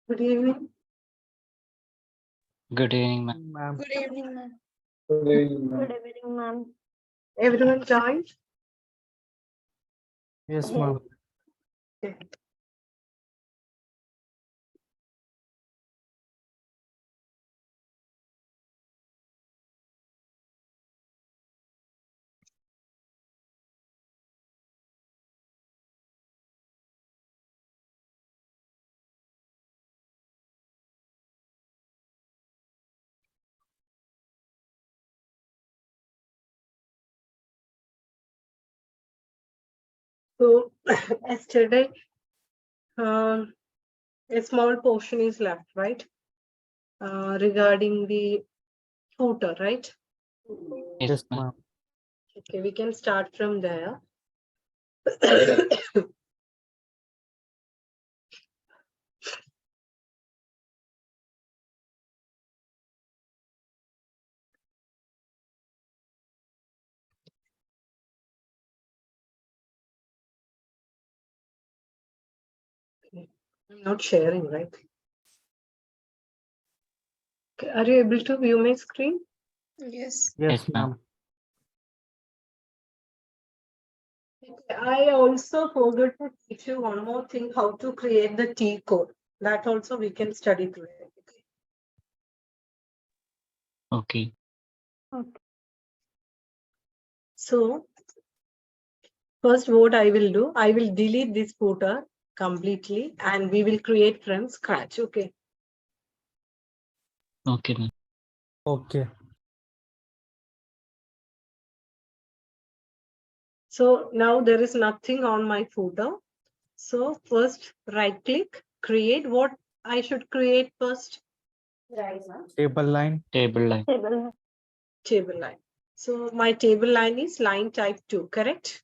Good evening. Good evening, ma'am. Ma'am. Good evening, ma'am. Good evening, ma'am. Good evening, ma'am. Everyone joined? Yes, ma'am. Okay. So yesterday, a small portion is left, right? Regarding the footer, right? Yes, ma'am. Okay, we can start from there. I'm not sharing, right? Okay, are you able to view my screen? Yes. Yes, ma'am. I also forgot to teach you one more thing, how to create the T code. That also we can study today. Okay. So first what I will do, I will delete this footer completely and we will create from scratch. Okay. Okay, ma'am. Okay. So now there is nothing on my footer. So first right click, create. What I should create first? Table line. Table line. Table line. So my table line is line type 2, correct?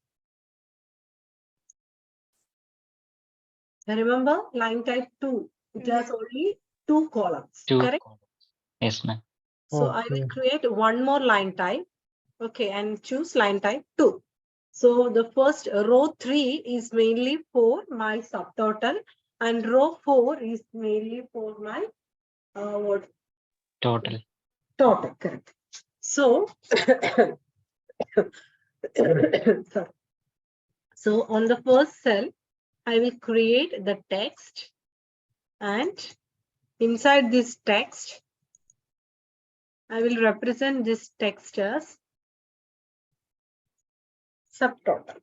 Remember line type 2, it has only 2 columns, Two correct? columns. Yes, ma'am. So I will Okay. create one more line type. Okay, and choose line type 2. So the first row 3 is mainly for my subtotal and row 4 is mainly for my what? Total. Total, correct. So, sorry. So on the first cell, I will create the text and inside this text, I will represent this text as subtotal.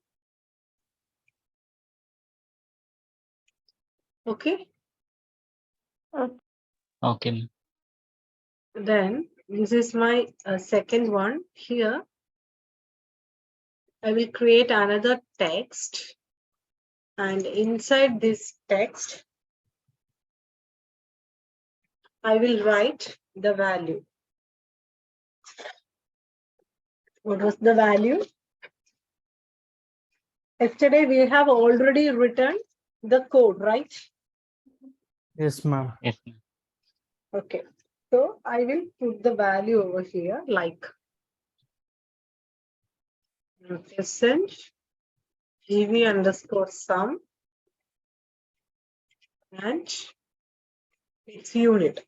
Okay. Okay, ma'am. Then this is my second one here. I will create another text and inside this text, I will write the value. What was the value? Yesterday we have already written the code, right? Yes, ma'am. Yes, ma'am. Okay. So I will put the value over here like represent GV underscore sum and its unit.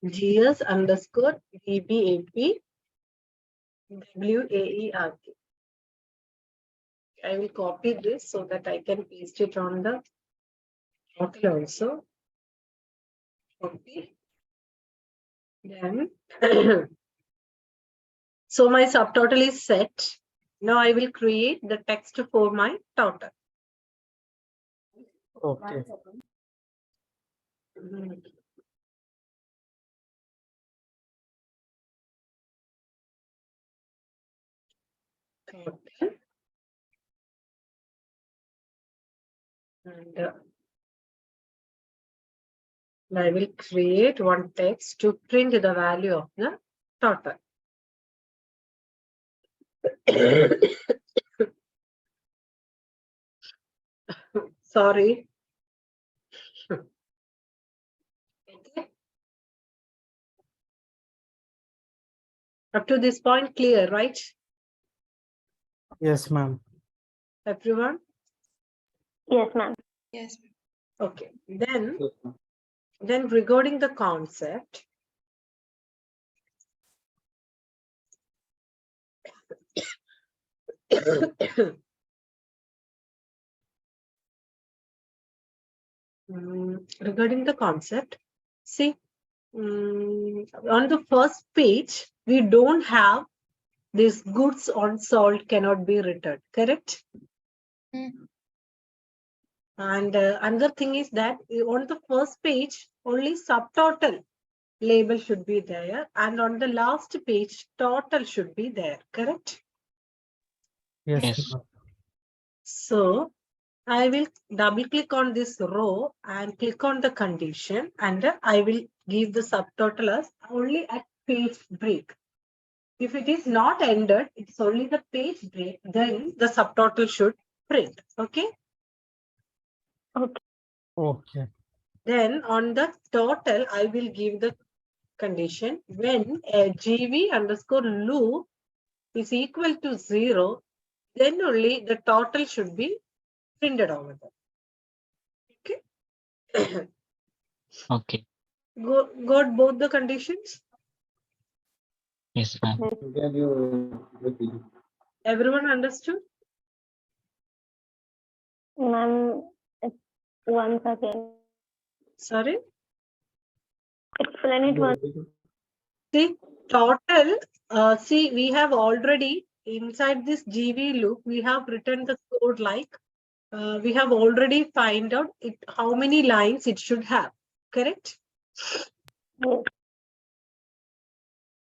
GS underscore VBAP WAERK. I will copy this so that I can paste it on the total also. Copy. Then, so my subtotal is set. Now I will create the text for my total. Okay. Total. And I will create one text to print the value of the total. Sorry. Okay. Up to this point, clear, right? Yes, ma'am. Everyone? Yes, ma'am. Yes. Okay, then regarding the concept, regarding the concept, see, on the first page, we don't have this goods on sold cannot be returned, correct? Mm. And another thing is that on the first page, only subtotal label should be there. And on the last page, total should be there, correct? Yes, Yes. ma'am. So I will double click on this row and click on the condition, and I will give the subtotal as only at page break. If it is not ended, it's only the page break, then the subtotal should print. Okay. Okay. Then on the total, I will give the condition when a GV underscore loop is equal to 0, then only the total should be printed over there. Okay. Okay. Got both the conditions? Yes, ma'am. Can you repeat? Everyone understood? Ma'am, one second. Sorry. Explain it once. See, total, see, we have already inside this GV loop, we have written the code like, we have already find out how many lines it should have, correct? Yes.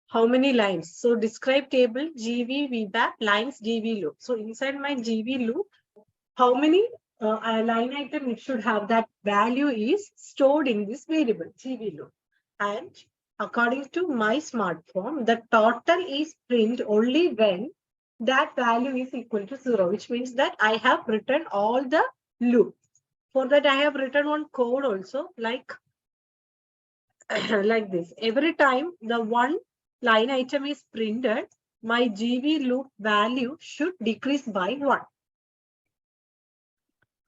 How many lines? So describe table GV VBAP lines GV loop. So inside my GV loop, how many line item it should have, that value is stored in this variable GV loop. And according to my smartphone, the total is print only when that value is equal to 0, which means that I have written all the loop. For that, I have written one code also, like like this. Every time the one line item is printed, my GV loop value should decrease by 1.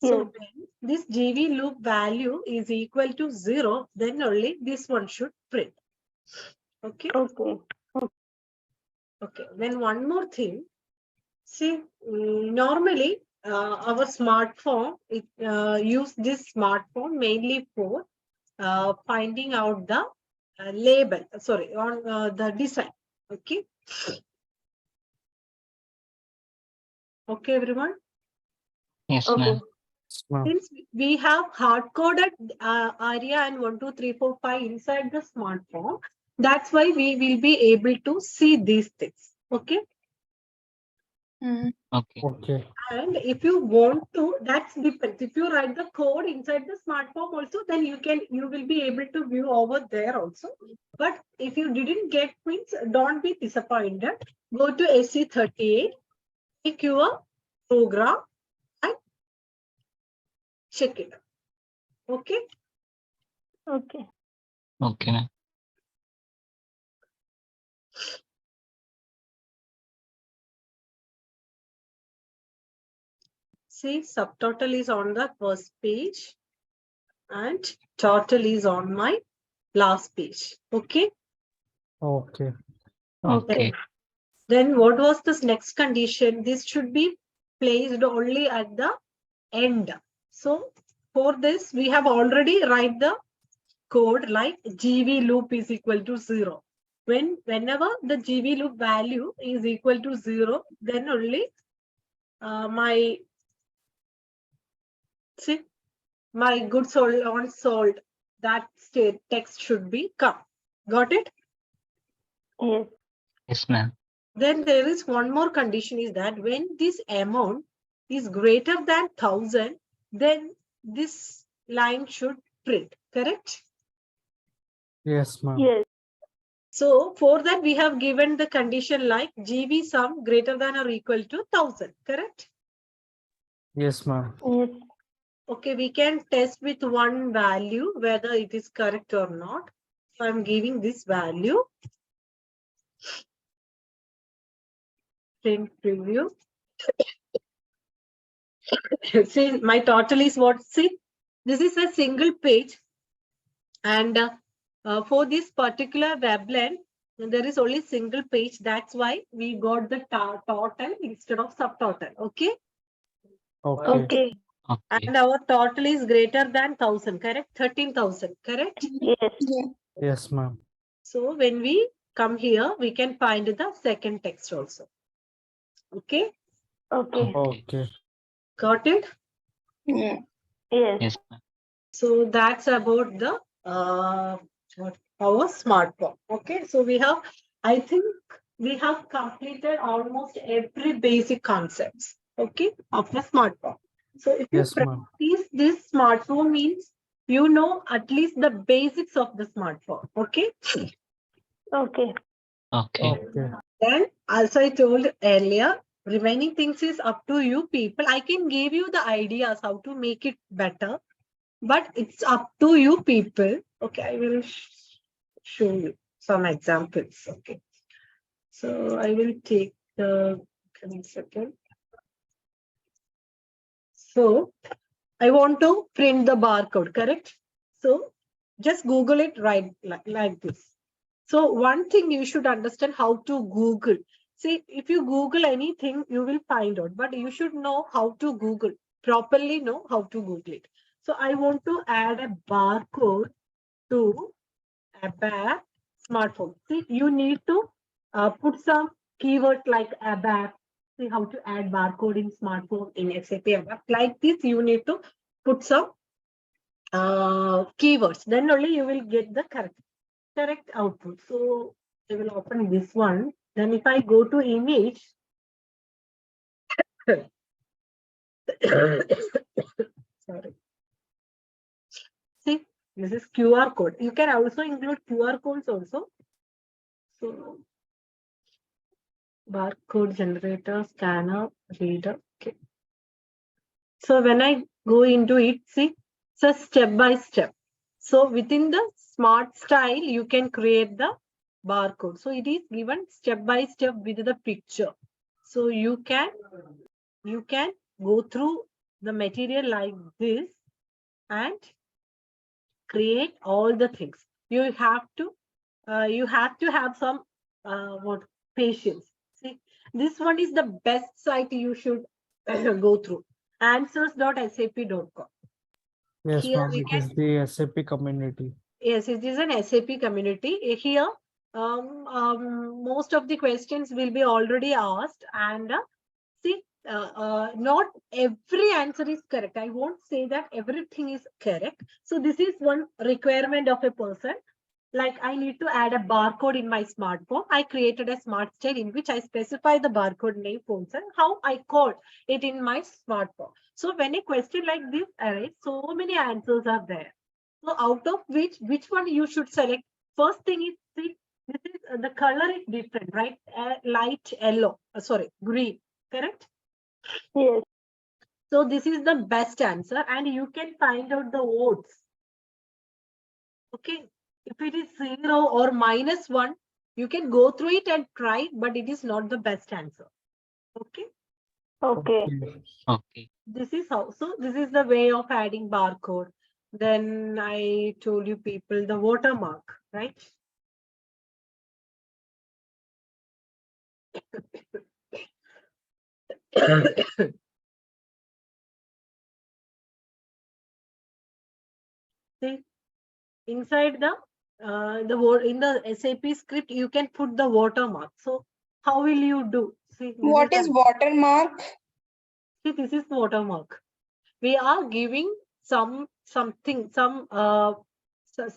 So Yes. when this GV loop value is equal to 0, then only this one should print. Okay. Okay. Okay. Then one more thing. See, normally our smartphone, use this smartphone mainly for finding out the label. Sorry, on the design. Okay. Okay, everyone. Yes, Okay. ma'am. Yes, ma'am. Since we have hard-coded ARIA and 1, 2, 3, 4, 5 inside the smartphone, that's why we will be able to see these things. Okay. Mm. Okay. Okay. And if you want to, that's depends. If you write the code inside the smartphone also, then you will be able to view over there also. But if you didn't get means, don't be disappointed. Go to SC38, make your program and check it. Okay. Okay. Okay, ma'am. See, subtotal is on the first page and total is on my last page. Okay. Okay. Okay. Then what was this next condition? This should be placed only at the end. So for this, we have already write the code like GV loop is equal to 0. Whenever the GV loop value is equal to 0, then only my goods sold on sold, that state text should be come. Got it? Yes. Yes, ma'am. Then there is one more condition is that when this amount is greater than 1000, then this line should print, correct? Yes, ma'am. Yes. So for that we have given the condition like GV sum greater than or equal to 1000, correct? Yes, ma'am. Yes. Okay, we can test with one value whether it is correct or not. So I'm giving this value. Print preview. See, my total is what? See, this is a single page, and for this particular WebLand, there is only single page. That's why we got the total instead of subtotal. Okay. Okay. Okay. Okay. And our total is greater than 1000, correct? 13,000, correct? Yes. Yeah. Yes, ma'am. So when we come here, we can find the second text also. Okay, Okay. Okay. got it? Yeah. Yes. Yes, ma'am. So that's about the our smartphone. Okay, so we have, I think we have completed almost every basic concepts. Okay, of the smartphone. So if you Yes, ma'am. practice this smartphone means you know at least the basics of the smartphone. Okay. Okay. Okay. Okay. Then, as I told earlier, remaining things is up to you people. I can give you the ideas how to make it better, but it's up to you people. Okay, I will show you some examples. Okay, so I will take the 1 second. So I want to print the barcode, correct? So just Google it right like this. So one thing you should understand how to Google. See, if you Google anything, you will find out, but you should know how to Google, properly know how to Google it. So I want to add a barcode to ABAP smartphone. See, you need to put some keywords like ABAP. See how to add barcode in smartphone in SAP ABAP. Like this, you need to put some keywords. Then only you will get the correct output. So I will open this one. Then if I go to image, sorry. See, this is QR code. You can also include QR codes also. So barcode generator, scanner, reader. Okay. So when I go into it, see, it's a step by step. So within the smart style, you can create the barcode. So it is given step by step with the picture. So you can go through the material like this and create all the things. You have to have some what patience. See, this one is the best site you should go through. Answers.sap.com. Yes, Here ma'am. we It can, is the SAP community. yes, it is an SAP community. Here, most of the questions will be already asked, and see, not every answer is correct. I won't say that everything is correct. So this is one requirement of a person. Like I need to add a barcode in my smartphone. I created a smart style in which I specify the barcode name, phones, and how I code it in my smartphone. So when a question like this arises, so many answers are there. So out of which one you should select? First thing is, see, this is the color is different, right? Light yellow, sorry, green, correct? Yes. So this is the best answer, and you can find out the votes. Okay, if it is 0 or -1, you can go through it and try, but it is not the best answer. Okay, Okay. Okay. this is how. So this is the way of adding barcode. Then I told you people the watermark, right? See, inside the word in the SAP script, you can put the watermark. So how will you do? See, What is watermark? see, this is watermark. We are giving some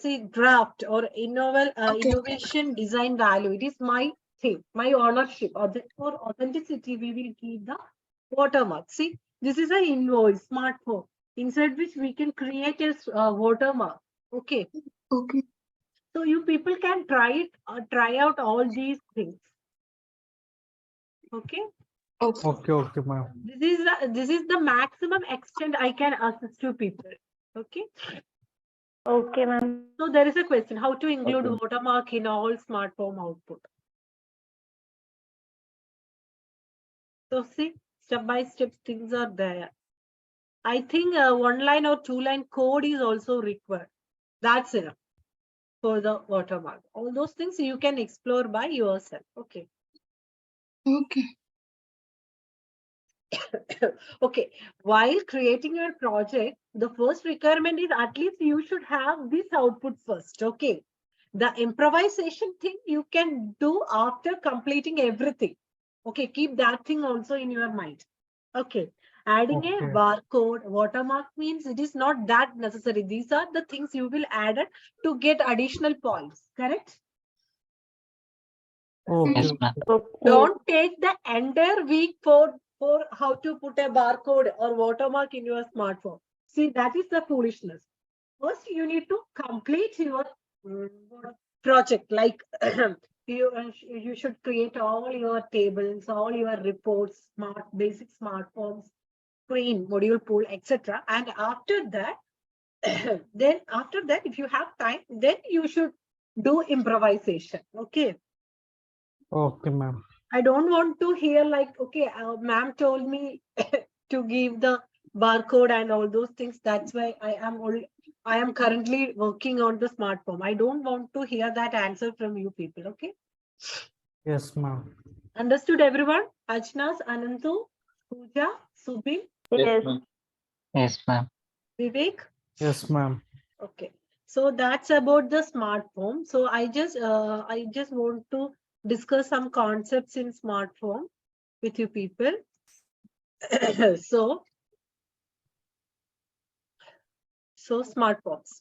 see draft or Okay. innovation design value. It is my thing, my ownership. Or for authenticity, we will give the watermark. See, this is an invoice smartphone inside which we can create a watermark. Okay, Okay. so you people can try out all these things. Okay, Okay. Okay, ma'am. this is the maximum extent I can assist you people. Okay. Okay, ma'am. So there is a question, how to include Okay. watermark in all smartphone output. So see, step by step things are there. I think 1 line or 2 line code is also required. That's enough for the watermark. All those things you can explore by yourself. Okay. Okay. Okay. While creating your project, the first requirement is at least you should have this output first. Okay. The improvisation thing you can do after completing everything. Okay. Keep that thing also in your mind. Okay. Adding a Okay. barcode, watermark means it is not that necessary. These are the things you will add it to get additional points. Correct? Okay. Yes, ma'am. Okay. Don't take the entire week for how to put a barcode or watermark in your smartphone. See, that is the foolishness. First, you need to complete your mm, project. Like you should create all your tables, all your reports, basic smart forms, screen, module pool, etc. And after that, then after that, if you have time, then you should do improvisation. Okay. Okay, ma'am. I don't want to hear like, okay, ma'am told me to give the barcode and all those things. That's why I am currently working on the smartphone. I don't want to hear that answer from you people. Okay. Yes, ma'am. Understood everyone? Ajnas, Anantu, Pooja, Subin, Yes. Yes, ma'am. Vivek. Yes, ma'am. Okay. So that's about the smartphone. So I just want to discuss some concepts in smartphone with you people. so smartphones.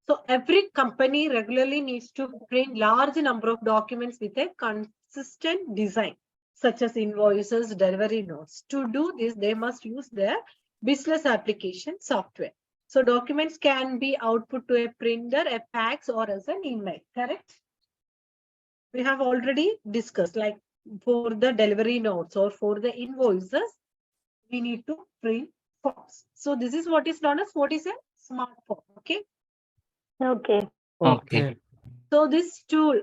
So every company regularly needs to print large number of documents with a consistent design, such as invoices, delivery notes. To do this, they must use their business application software. So documents can be output to a printer, a fax, or as an email, correct? We have already discussed, like for the delivery notes or for the invoices, we need to print forms. So this is what is known as what is a smartphone, okay? Okay. Okay. So this tool,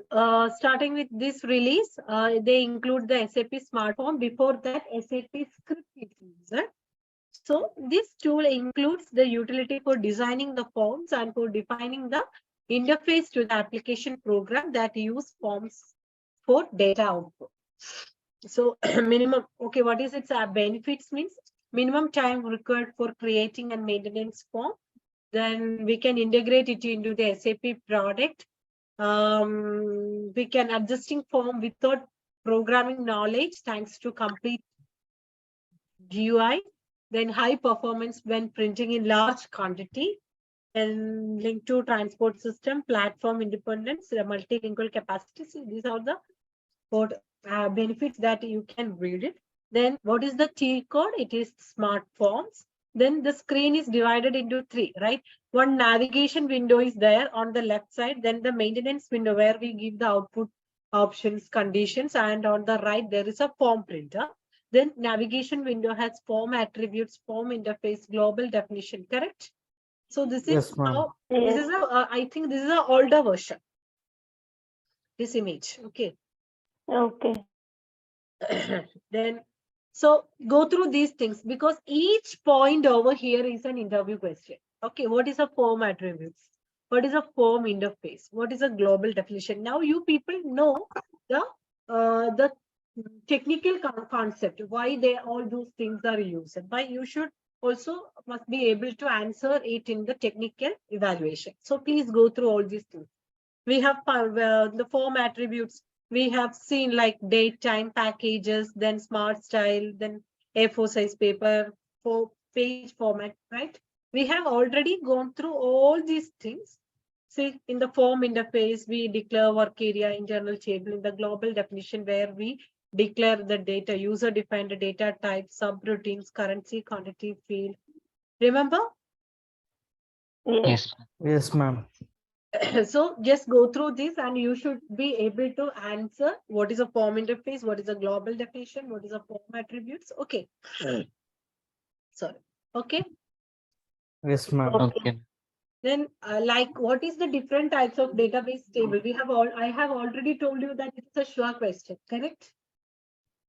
starting with this release, they include the SAP smartphone. Before that, SAP script is used. So this tool includes the utility for designing the forms and for defining the interface to the application program that use forms for data output. So minimum, okay, what is its benefits means? Minimum time required for creating and maintenance form. Then we can integrate it into the SAP product. We can adjusting form without programming knowledge thanks to complete GUI. Then high performance when printing in large quantity. And link to transport system, platform independence, multilingual capacity. So these are the benefits that you can read it. Then what is the T code? It is smart forms. Then the screen is divided into 3, right? One navigation window is there on the left side. Then the maintenance window where we give the output options, conditions, and on the right there is a form printer. Then navigation window has form attributes, form interface, global definition, correct? So this is Yes, ma'am. how, this is a, I think this is an older version, this image, okay. Okay. Then, so go through these things because each point over here is an interview question. Okay, what is a form attributes? What is a form interface? What is a global definition? Now you people know the technical concept, why they all those things are used. But you should also must be able to answer it in the technical evaluation. So please go through all these things. We have the form attributes. We have seen like date, time, packages, then smart style, then A4 size paper, for page format, right? We have already gone through all these things. See, in the form interface, we declare work area, internal table, in the global definition where we declare the data, user-defined data type, subroutines, currency, quantity, field. Remember? Yes. Yes, ma'am. Yes, ma'am. So just go through this and you should be able to answer what is a form interface, what is a global definition, what is a form attributes. Okay. Sorry. Okay. Yes, ma'am. Okay. Then like what is the different types of database table? I have already told you that it's a sure question, correct?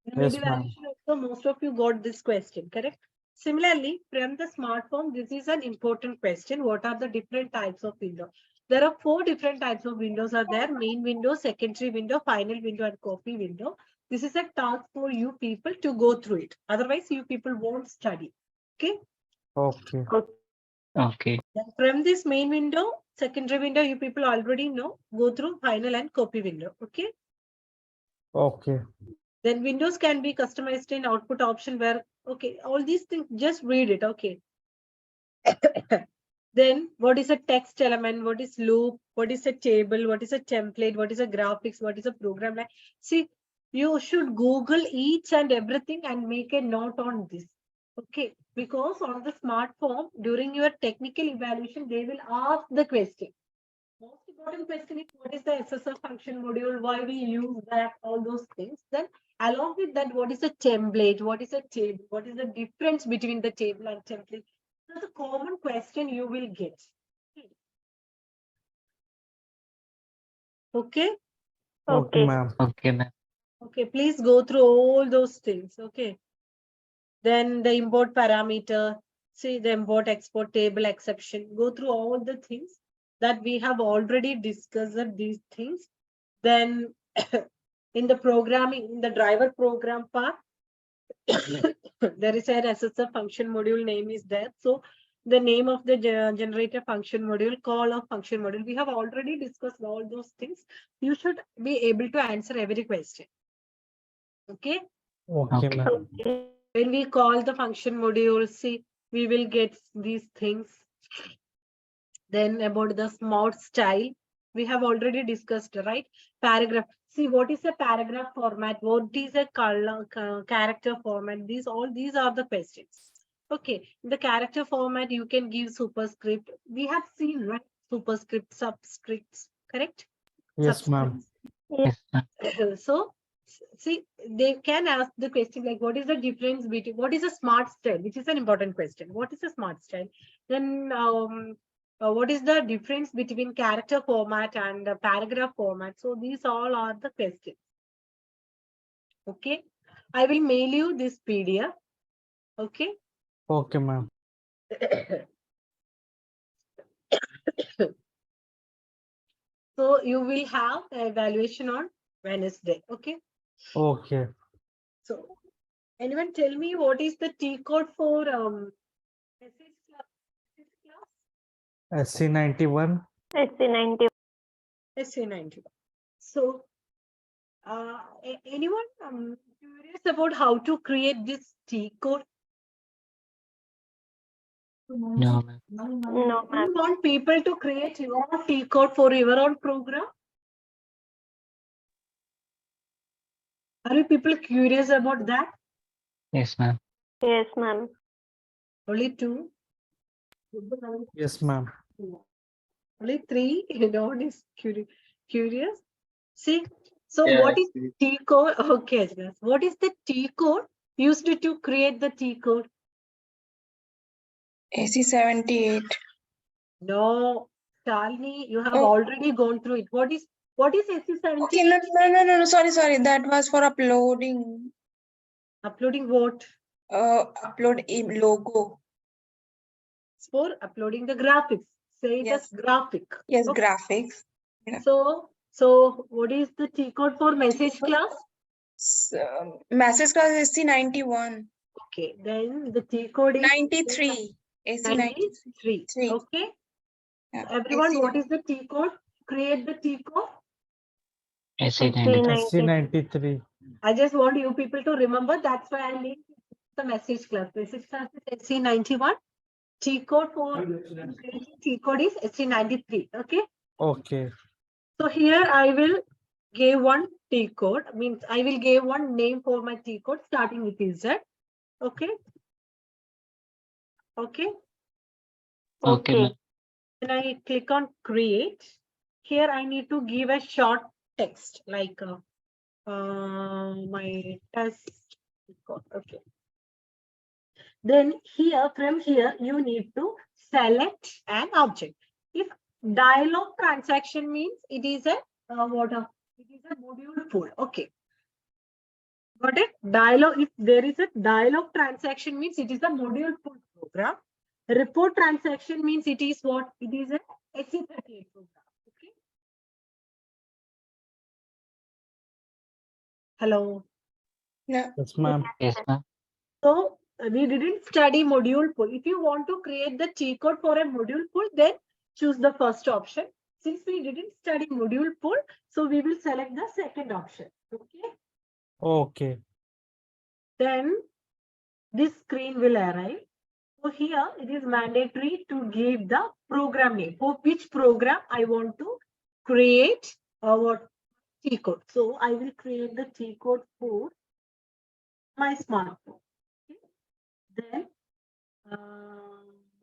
In Yes, mid ma'am. evaluation also most of you got this question, correct? Similarly, from the smartphone, this is an important question. What are the different types of windows? There are 4 different types of windows are there. Main window, secondary window, final window, and copy window. This is a task for you people to go through it. Otherwise, you people won't study. Okay. Okay. Okay. Then from this main window, secondary window, you people already know. Go through final and copy window. Okay. Okay. Then windows can be customized in output option where, okay, all these things, just read it. Okay. Then what is a text element? What is loop? What is a table? What is a template? What is a graphics? What is a program? Like, see, you should Google each and everything and make a note on this. Okay, because on the smartphone, during your technical evaluation, they will ask the question. Most important question is what is the SSR function module? Why we use that? All those things. Then along with that, what is a template? What is a table? What is the difference between the table and template? That's a common question you will get. Okay. Okay, Okay. ma'am. Okay, ma'am. Okay, please go through all those things. Okay. Then the import parameter, see the import export table exception, go through all the things that we have already discussed these things. Then in the programming, in the driver program part, there is an SSR function module name is there. So the name of the generator function module, call of function module, we have already discussed all those things. You should be able to answer every question. Okay. Okay, Okay. ma'am. Okay. When we call the function module, see, we will get these things. Then about the smart style, we have already discussed, right? Paragraph. See, what is a paragraph format? What is a color, character format? All these are the questions. Okay, in the character format, you can give superscript. We have seen, right? Superscript, subscripts, correct? Yes, ma'am. Yes, ma'am. So, see, they can ask the question like, what is the difference between, what is a smart style, which is an important question. What is a smart style? Then what is the difference between character format and paragraph format? So these all are the questions. Okay, I will mail you this PDF. Okay. Okay, ma'am. So you will have the evaluation on Wednesday. Okay. Okay. So anyone tell me what is the T code for message class? SC91. SC90. SC91. So anyone curious about how to create this T code? No, ma'am. No, Do you ma'am. want people to create your T code for your own program? Are you people curious about that? Yes, ma'am. Yes, ma'am. Only 2? Yes, ma'am. Only 3? No one is curious. See, so what is T code? Okay, Ajlas. What is the T code used to create the T code? AC78. No, Shalini, you have Oh. already gone through it. What is SC70? Okay, no. Sorry. That was for uploading. Uploading what? Upload a logo. It's for uploading the graphics. Say it Yes. as graphic. Yes, Okay. graphics. Yeah. So what is the T code for message class? Message class is AC91. Okay, then the T code is 93. AC93. 93. Okay. Yeah. Everyone, what is the T code? Create the T code. SC90. SC93. I just want you people to remember. That's why I linked the message class. Message class is SC91. T code for T code is SC93. Okay. Okay. So here I will give one T code. Means I will give one name for my T code starting with Z. Okay. Okay. Okay, ma'am. When I click on create, here I need to give a short text like my test. Okay. Then here, from here, you need to select an object. If dialog transaction means it is a it is a module pool. Okay. Got it? Dialog, if there is a dialog transaction means it is a module pull program. Report transaction means it is what? It is a SE38 program. Okay. Hello. Yeah. Yes, ma'am. Yes, ma'am. So we didn't study module pull. If you want to create the cheat code for a module pull, then choose the first option. Since we didn't study module pull, so we will select the second option. Okay. Okay. Then this screen will arrive. So here it is mandatory to give the program name. For which program I want to create our T code. So I will create the T code for my smartphone. Okay.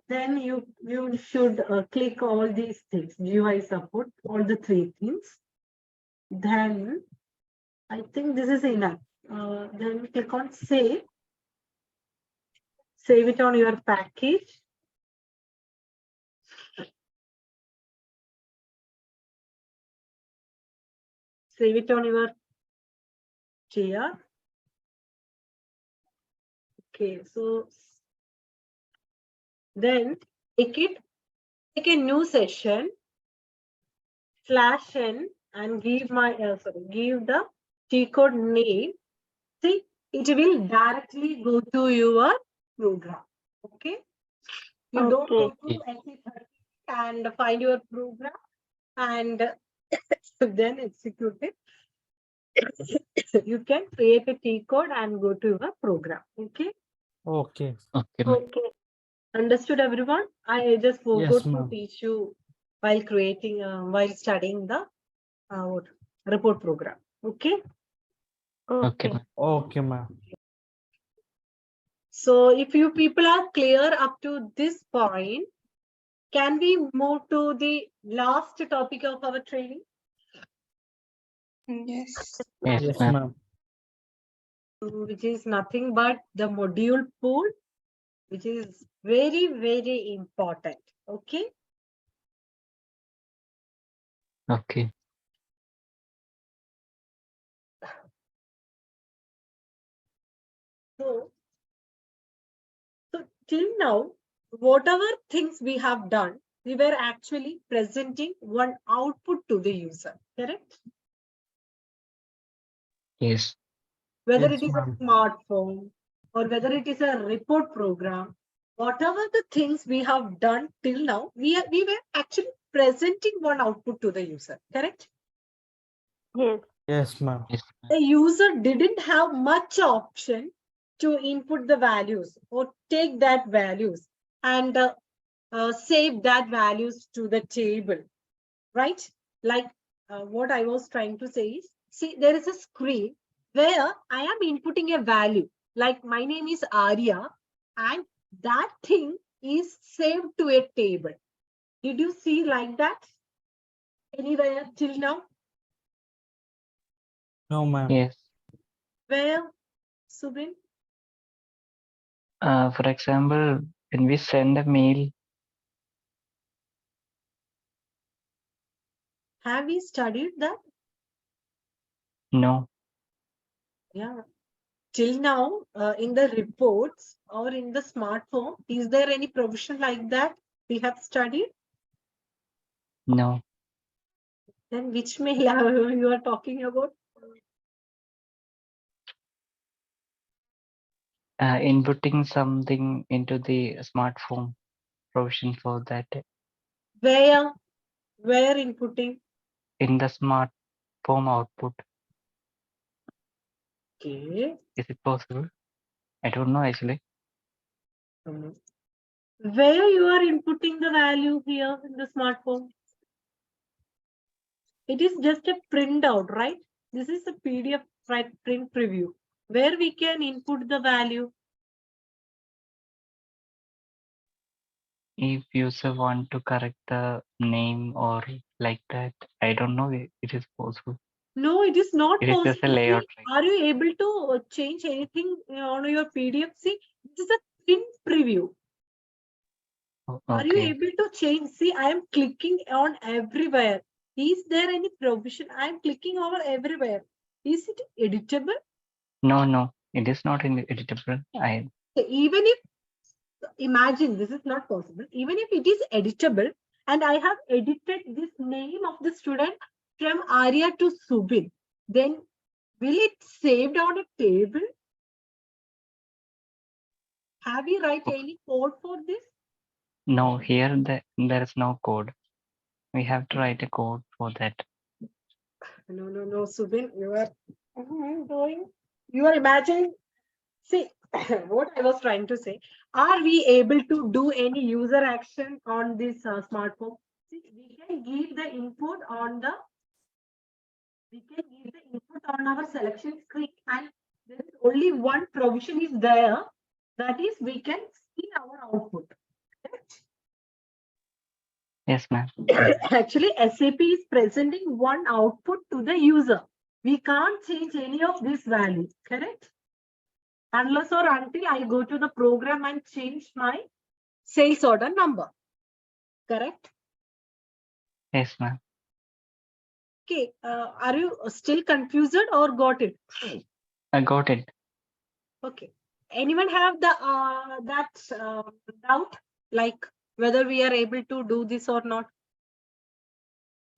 Then you should click all these things. GUI support, all the three things. Then I think this is enough. Then click on save. Save it on your package. Save it on your chair. Okay, so then take a new session, /n, and give give the T code name. See, it will directly go to your program. Okay. You don't go to SE30 and find your program and then execute it. You can create a T code and go to your program. Okay. Okay. Okay, ma'am. Okay. Understood, everyone? I just forgot Yes, to ma'am. teach you while creating, while studying the report program. Okay. Okay, Okay. ma'am. Okay, ma'am. So if you people are clear up to this point, can we move to the last topic of our training? Yes. Yes, Yes, ma'am. ma'am. Which is nothing but the module pool, which is very, very important. Okay. Okay. So till now, whatever things we have done, we were actually presenting one output to the user, correct? Yes. Whether Yes, it is a ma'am. smartphone or whether it is a report program, whatever the things we have done till now, we were actually presenting one output to the user, correct? Yes. Yes, ma'am. Yes, ma'am. The user didn't have much option to input the values or take that values and save that values to the table, right? Like what I was trying to say is, see, there is a screen where I am inputting a value, like my name is Arya, and that thing is saved to a table. Did you see like that anywhere till now? No, ma'am. Yes. Where, Subin? For example, when we send a mail, Have we studied that? no, Yeah. Till now, in the reports or in the smartphone, is there any provision like that we have studied? no. Then which mail are you are talking about? Inputting something into the smartphone provision for that Where inputting? in the smartphone output. Okay. Is it possible? I don't know actually. Where you are inputting the value here in the smartphone? It is just a printout, right? This is a PDF, right? Print preview where we can input the value. If user want to correct the name or like that, I don't know if it is possible. No, it is not It is just a possible. layout, See, right? are you able to change anything on your PDF? See, this is a print preview. Are you Okay. able to change? See, I am clicking on everywhere. Is there any provision? I am clicking over everywhere. Is it editable? No, it is not in editable. So even if, imagine this is not possible, even if it is editable and I have edited this name of the student from Arya to Subin, then will it saved on a table? Have you write any code for this? No, here there is no code. We have to write a code for that. No, Subin, you are going, you are imagining. See, what I was trying to say, are we able to do any user action on this smartphone? See, we can give the input on our selection screen, and there is only one provision is there, that is we can see our output. Correct? Yes, ma'am. Actually, SAP is presenting one output to the user. We can't change any of these values, correct? Unless or until I go to the program and change my sales order number, correct? Yes, ma'am. Okay, are you still confused or got it? I got it. Okay. Anyone have the doubt, like whether we are able to do this or not?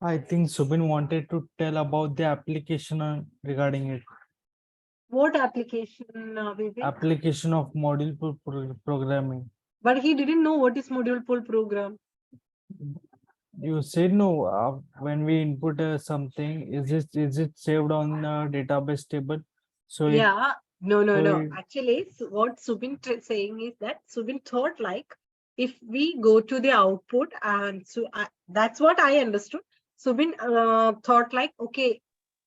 I think Subin wanted to tell about the application regarding it. What application, Vivek? Application of module programming. But he didn't know what is module pool program. You said no. When we input something, is it saved on a database table? So Yeah, no. it- Actually, what Subin saying is that Subin thought like if we go to the output, and so that's what I understood. Subin thought like, okay,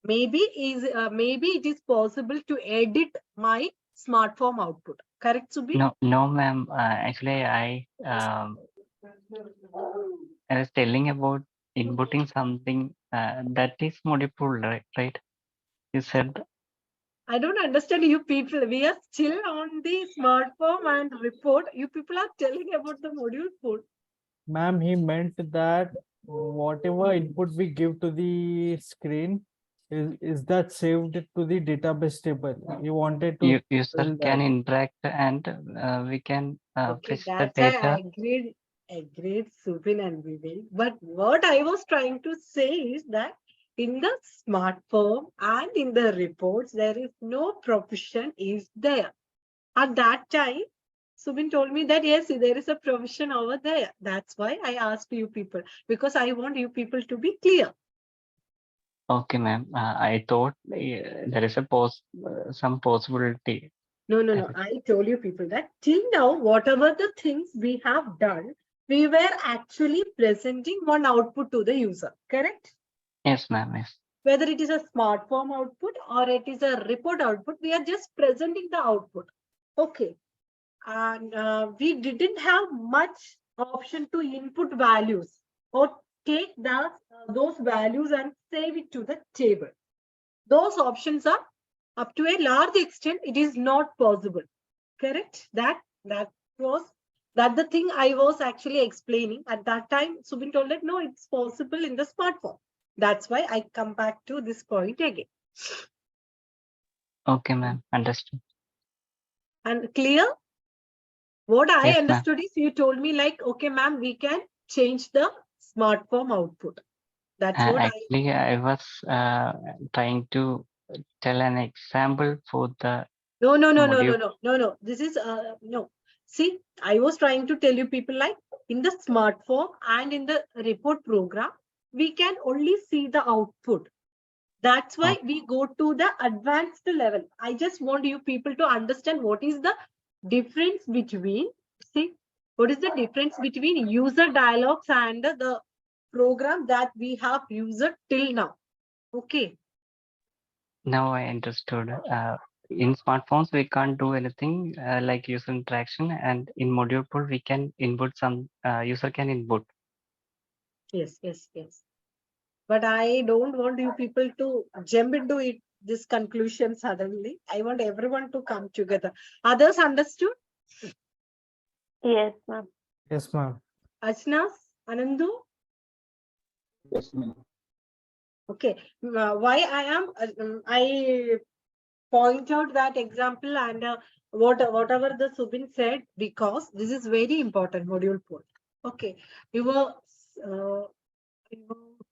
maybe it is possible to edit my smartphone output. Correct, Subin? No, ma'am. Actually, I was telling about inputting something that is modifiable, right? You said I don't understand you people. We are still on the smartphone and report. You people are telling about the module pool. Ma'am, he meant that whatever input we give to the screen, is that saved to the database table? He wanted to user tell can that. interact and we can Okay, fetch the that's why data. I agreed Subin and Vivek. But what I was trying to say is that in the smartphone and in the reports, there is no provision is there. At that time, Subin told me that yes, there is a provision over there. That's why I asked you people, because I want you people to be clear. Okay, ma'am. I thought there is a some possibility. No. I told you people that till now, whatever the things we have done, we were actually presenting one output to the user, correct? Yes, ma'am. Yes. Whether it is a smart form output or it is a report output, we are just presenting the output. Okay. And we didn't have much option to input values or take those values and save it to the table. Those options are up to a large extent, it is not possible. Correct? That was the thing I was actually explaining. At that time, Subin told that no, it's possible in the smartphone. That's why I come back to this point again. Okay, ma'am. Understood. And clear? What I Yes, ma'am. understood is you told me like, okay, ma'am, we can change the smart form output. That's what Actually, I was trying to tell an example for the No. This is no. See, I was trying to tell you people like in the smartphone and in the report program, we can only see the output. That's why we go to the advanced level. I just want you people to understand what is the difference between, see, what is the difference between user dialogues and the program that we have used till now. Okay. Now I understood. In smartphones, we can't do anything like user interaction, and in module pool, we can input some user can input. Yes. But I don't want you people to jump into it, this conclusion suddenly. I want everyone to come together. Others understood? Yes, ma'am. Yes, ma'am. Ajnas, Anandu? Yes, ma'am. Okay. Why I point out that example and whatever the Subin said, because this is very important module pool. Okay, your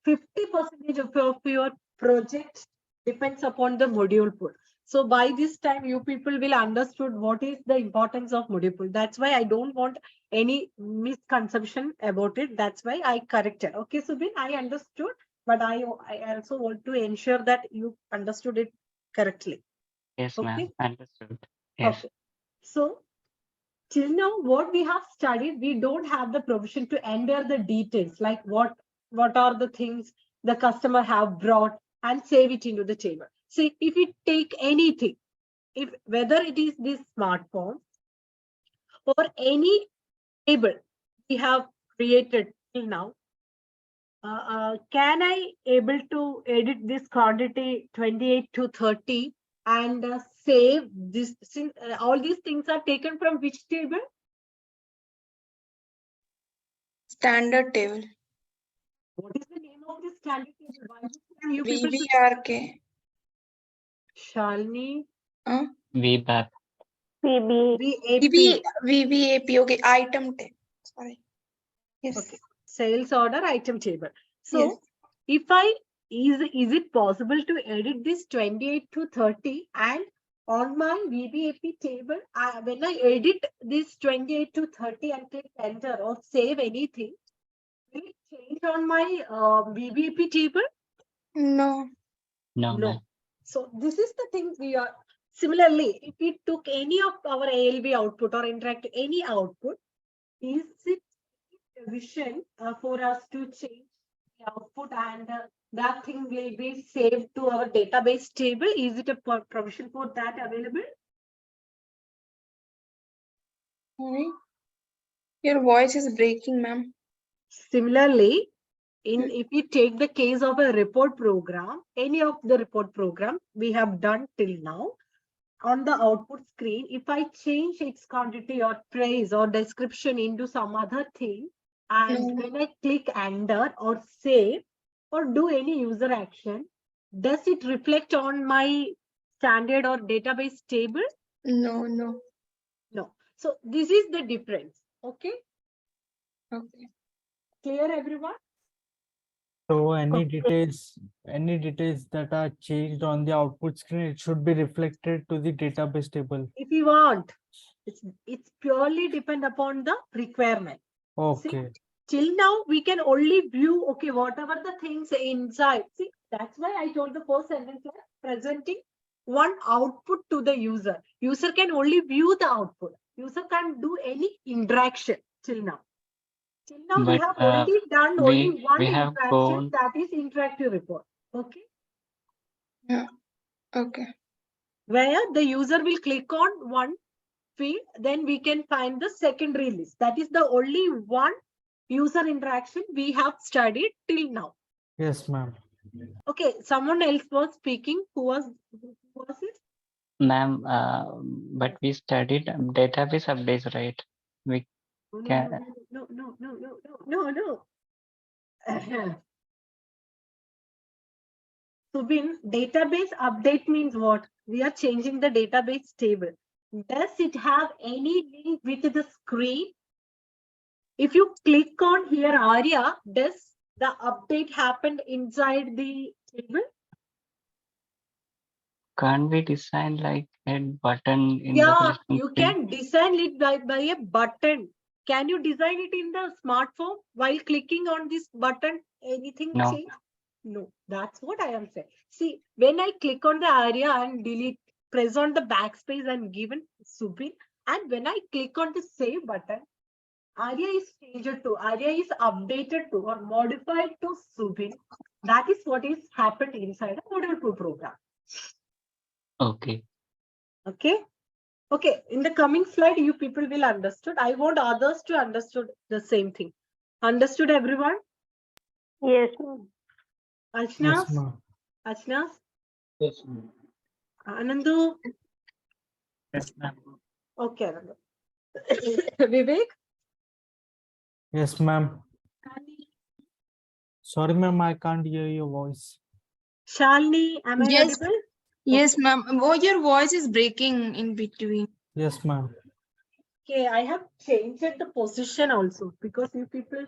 50% of your project depends upon the module pool. So by this time, you people will understood what is the importance of module pool. That's why I don't want any misconception about it. That's why I corrected. Okay, Subin, I understood, but I also want to ensure that you understood it correctly. Yes, Okay. ma'am. Understood. Yes. Okay. So till now, what we have studied, we don't have the provision to enter the details, like what are the things the customer have brought and save it into the table. See, if we take anything, if whether it is this smartphone or any table we have created till now, can I able to edit this quantity 28 to 30 and save this? All these things are taken from which table? Standard table. What is the name of this standard table? Why this name you people should- VBRK. Shalini, VBAP. PB. VBAP. Okay, item table. Sorry. Yes. Okay. Sales order item table. So Yes. if I is it possible to edit this 28 to 30 and on my VBAP table, when I edit this 28 to 30 and click enter or save anything, will it change on my VBAP table? No. No, No. ma'am. So this is the thing we are. Similarly, if we took any of our ALB output or interact any output, is it a vision for us to change the output and that thing will be saved to our database table? Is it a provision for that available? Sorry. Your voice is breaking, ma'am. Similarly, if we take the case of a report program, any of the report program we have done till now, on the output screen, if I change its quantity or price or description into some other thing, and No. when I click enter or save or do any user action, does it reflect on my standard or database table? No. No. No. So this is the difference. Okay. Okay. Clear, everyone? So any Okay. details that are changed on the output screen, it should be reflected to the database table. If you want, it's purely depend upon the requirement. Okay. Till now, we can only view, okay, whatever the things inside. See, that's why I told the first sentence, presenting one output to the user. User can only view the output. User can't do any interaction till now. Till now, we But have already done we only one have interaction, gone. that is interactive report. Okay. Yeah. Okay. Where the user will click on one field, then we can find the secondary list. That is the only one user interaction we have studied till now. Yes, ma'am. Okay, someone else was speaking. Who was it? Ma'am, but we studied database updates, right? We can. No. Subin, database update means what? We are changing the database table. Does it have any link with the screen? If you click on here, Arya, does the update happened inside the table? Can't we design like a button in the Yeah, relation you screen? can design it by a button. Can you design it in the smartphone while clicking on this button? Anything No. change? No, that's what I am saying. See, when I click on the area and delete, press on the backspace and given Subin, and when I click on the save button, Arya is changed to, Arya is updated to or modified to Subin. That is what is happened inside a module 2 program. Okay. Okay. Okay. In the coming slide, you people will understood. I want others to understood the same thing. Understood, everyone? Yes, ma'am. Yes, Ashnas? ma'am. Ashnas? Yes, ma'am. Anandu? Yes, ma'am. Okay, Anandu. Vivek? Yes, ma'am. Sorry, ma'am, I can't hear your voice. Shalini, am I Yes. audible? Yes, ma'am. Oh, your voice is breaking in between. Yes, ma'am. Okay, I have changed the position also because you people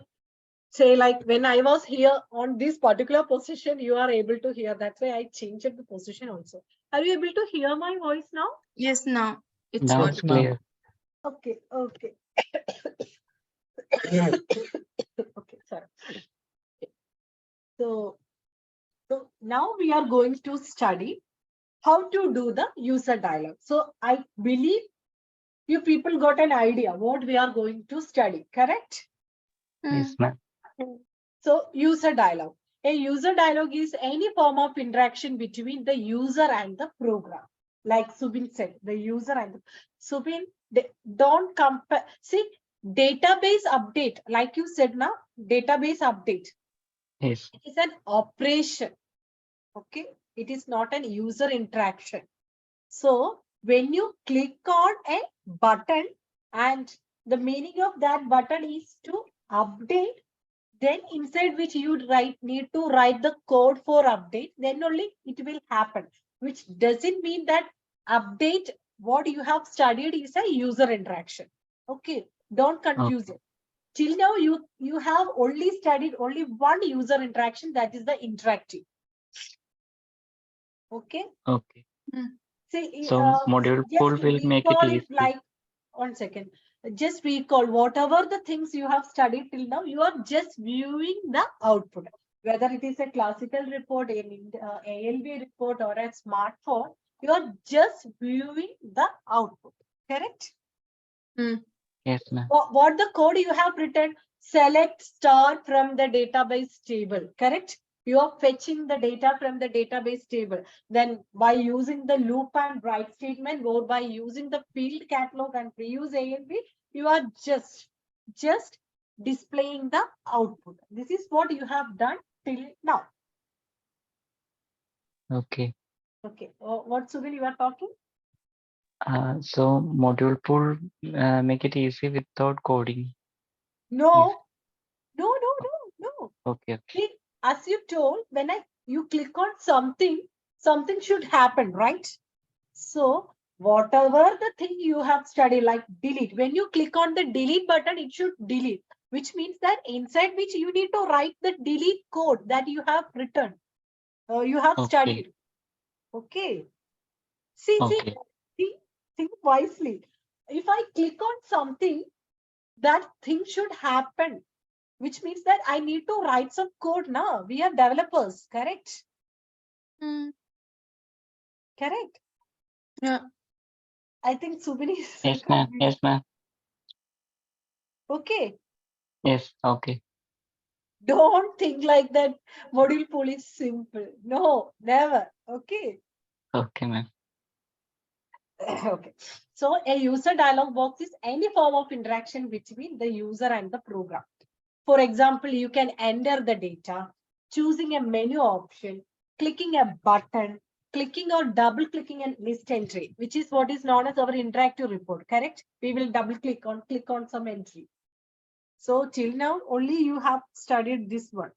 say like when I was here on this particular position, you are able to hear. That's why I changed the position also. Are you able to hear my voice now? Yes, now it's Now good. it's Yes, ma'am. clear. Okay, okay. Okay, sorry. So, so now we are going to study how to do the user dialogue. So I believe you people got an idea what we are going to study, correct? Yes, ma'am. So user dialogue. A user dialogue is any form of interaction between the user and the program. Like Subin said, the user and the Subin, don't compare. See, database update, like you said now, database update. Yes. It is an operation. Okay, it is not an user interaction. So when you click on a button and the meaning of that button is to update, then inside which you need to write the code for update, then only it will happen, which doesn't mean that update what you have studied is a user interaction. Okay, don't confuse it. Till now you have only studied only one user interaction, that is the interactive. Okay. Okay. See, So module pool just will make it recall it easy. like 1 second. Just recall whatever the things you have studied till now, you are just viewing the output. Whether it is a classical report, an ALB report, or a smartphone, you are just viewing the output. Correct? Yes, ma'am. What the code you have written? Select star from the database table. Correct? You are fetching the data from the database table. Then by using the loop and write statement, or by using the field catalog and reuse ALB, you are just displaying the output. This is what you have done till now. Okay. Okay. What Subin you are talking? So module pool make it easy without coding. No. No. Okay. Okay. See, as you told, when you click on something, something should happen, right? So whatever the thing you have studied, like delete, when you click on the delete button, it should delete, which means that inside which you need to write the delete code that you have written, you have Okay. studied. Okay. See, Okay. think wisely. If I click on something, that thing should happen, which means that I need to write some code now. We are developers, correct? Correct. Yeah. I think Subin is Yes, ma'am. Yes, ma'am. okay. Yes. Okay. Don't think like that. Module pool is simple. No, never. Okay. Okay, ma'am. Okay. So a user dialog box is any form of interaction between the user and the program. For example, you can enter the data, choosing a menu option, clicking a button, clicking or double clicking a list entry, which is what is known as our interactive report, correct? We will double click on some entry. So till now, only you have studied this one.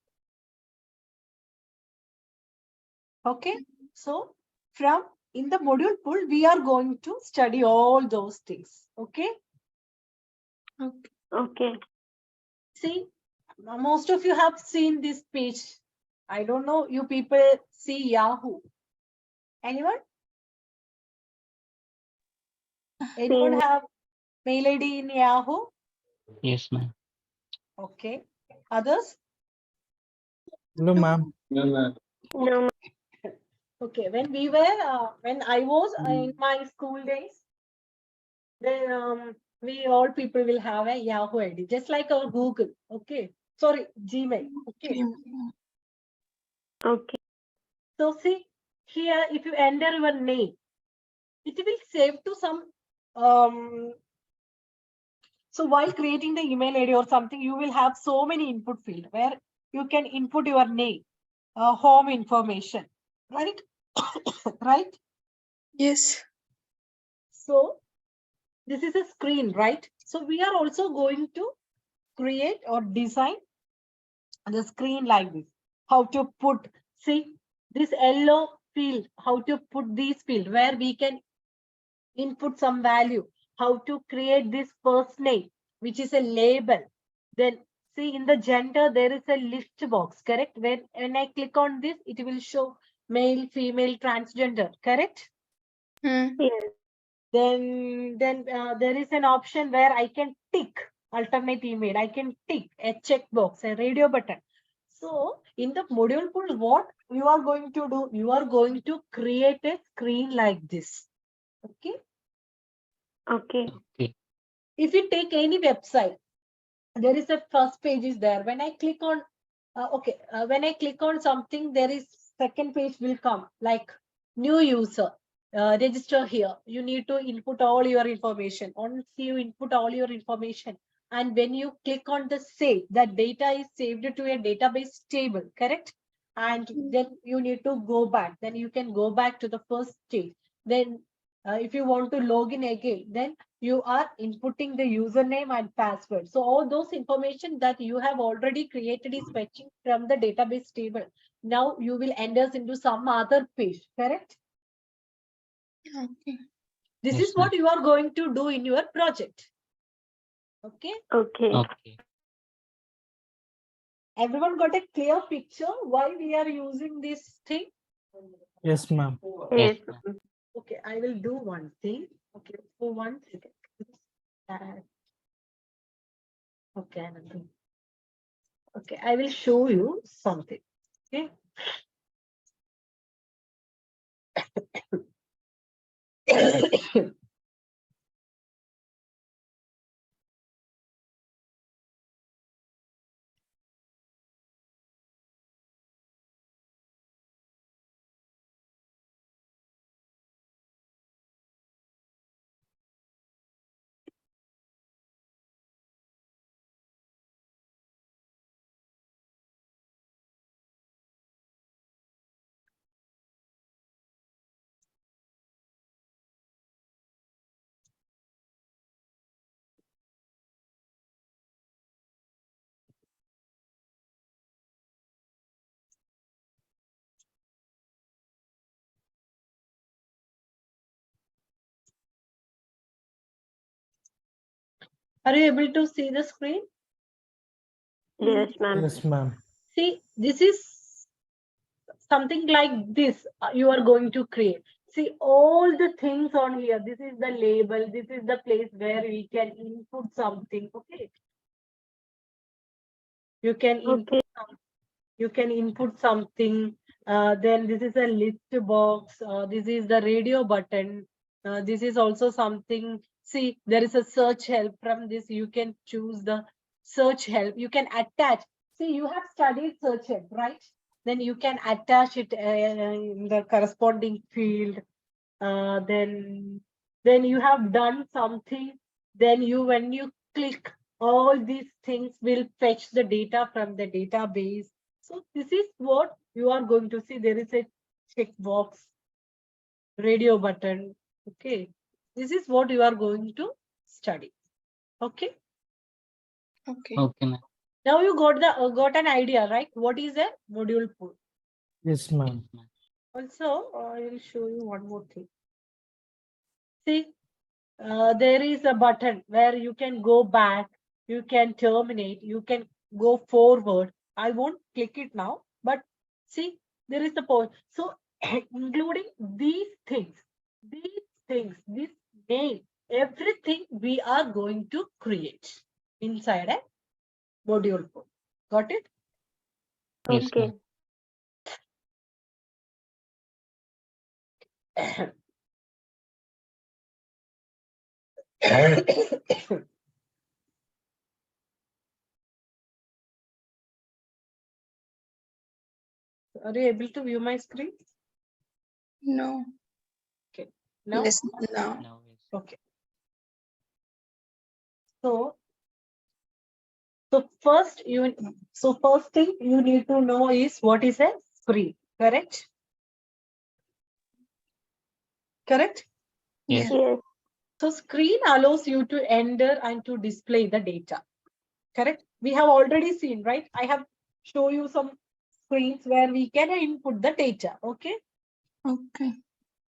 Okay. So from in the module pool, we are going to study all those things. Okay. Okay. See, most of you have seen this page. I don't know, you people see Yahoo. Anyone? Anyone Seen. have mail ID in Yahoo? Yes, ma'am. Okay. Others? No, ma'am. No. Okay. When I was in my school days, then we all people will have a Yahoo ID, just like our Google. Okay. Sorry, Gmail. Okay. Okay. So see here, if you enter your name, it will save to some. So while creating the email ID or something, you will have so many input field where you can input your name, home information, right? Right. Yes. So this is a screen, right? So we are also going to create or design the screen like this. How to put, see, this yellow field, how to put these field where we can input some value, how to create this first name, which is a label. Then see in the gender, there is a list box, correct? When I click on this, it will show male, female, transgender, correct? Hmm. Yes. Then there is an option where I can tick alternate email. I can tick a checkbox, a radio button. So in the module pool, what you are going to do? You are going to create a screen like this. Okay. Okay. Okay. If you take any website, there is a first page is there. When I click on, when I click on something, there is second page will come like new user, register here. You need to input all your information. Once you input all your information, and when you click on the save, that data is saved to a database table, correct? And then you need to go back. Then you can go back to the first stage. Then if you want to log in again, then you are inputting the username and password. So all those information that you have already created is fetching from the database table. Now you will enter into some other page, correct? Okay. This Yes, is what you are going to do in your project. Okay. Okay. Okay. Everyone got a clear picture why we are using this thing? Yes, ma'am. Yes. ma'am. Okay, I will do one thing. Okay, for 1 second. Okay, nothing. Okay, I will show you something. Okay. Are you able to see the screen? Yes, ma'am. Yes, ma'am. See, this is something like this you are going to create. See all the things on here. This is the label. This is the place where we can input something. Okay. You can input Okay. you can input something. Then this is a list box. This is the radio button. This is also something. See, there is a search help. From this, you can choose the search help. You can attach. See, you have studied search help, right? Then you can attach it in the corresponding field. Then you have done something. Then when you click, all these things will fetch the data from the database. So this is what you are going to see. There is a checkbox, radio button. Okay. This is what you are going to study. Okay. Okay. Okay, ma'am. Now you got an idea, right? What is a module pool? Yes, ma'am. Also, I will show you one more thing. See, there is a button where you can go back, you can terminate, you can go forward. I won't click it now, but see, there is the point. So, including these things, this name, everything we are going to create inside a module pool. Got it? Yes, Okay. Are you able to view my screen? No. Okay. Now, Yes. Now. Now, yes. okay. So first thing you need to know is what is a screen, correct? Correct? Yes. Yeah. Yes. So screen allows you to enter and to display the data. Correct? We have already seen, right? I have shown you some screens where we can input the data. Okay. Okay.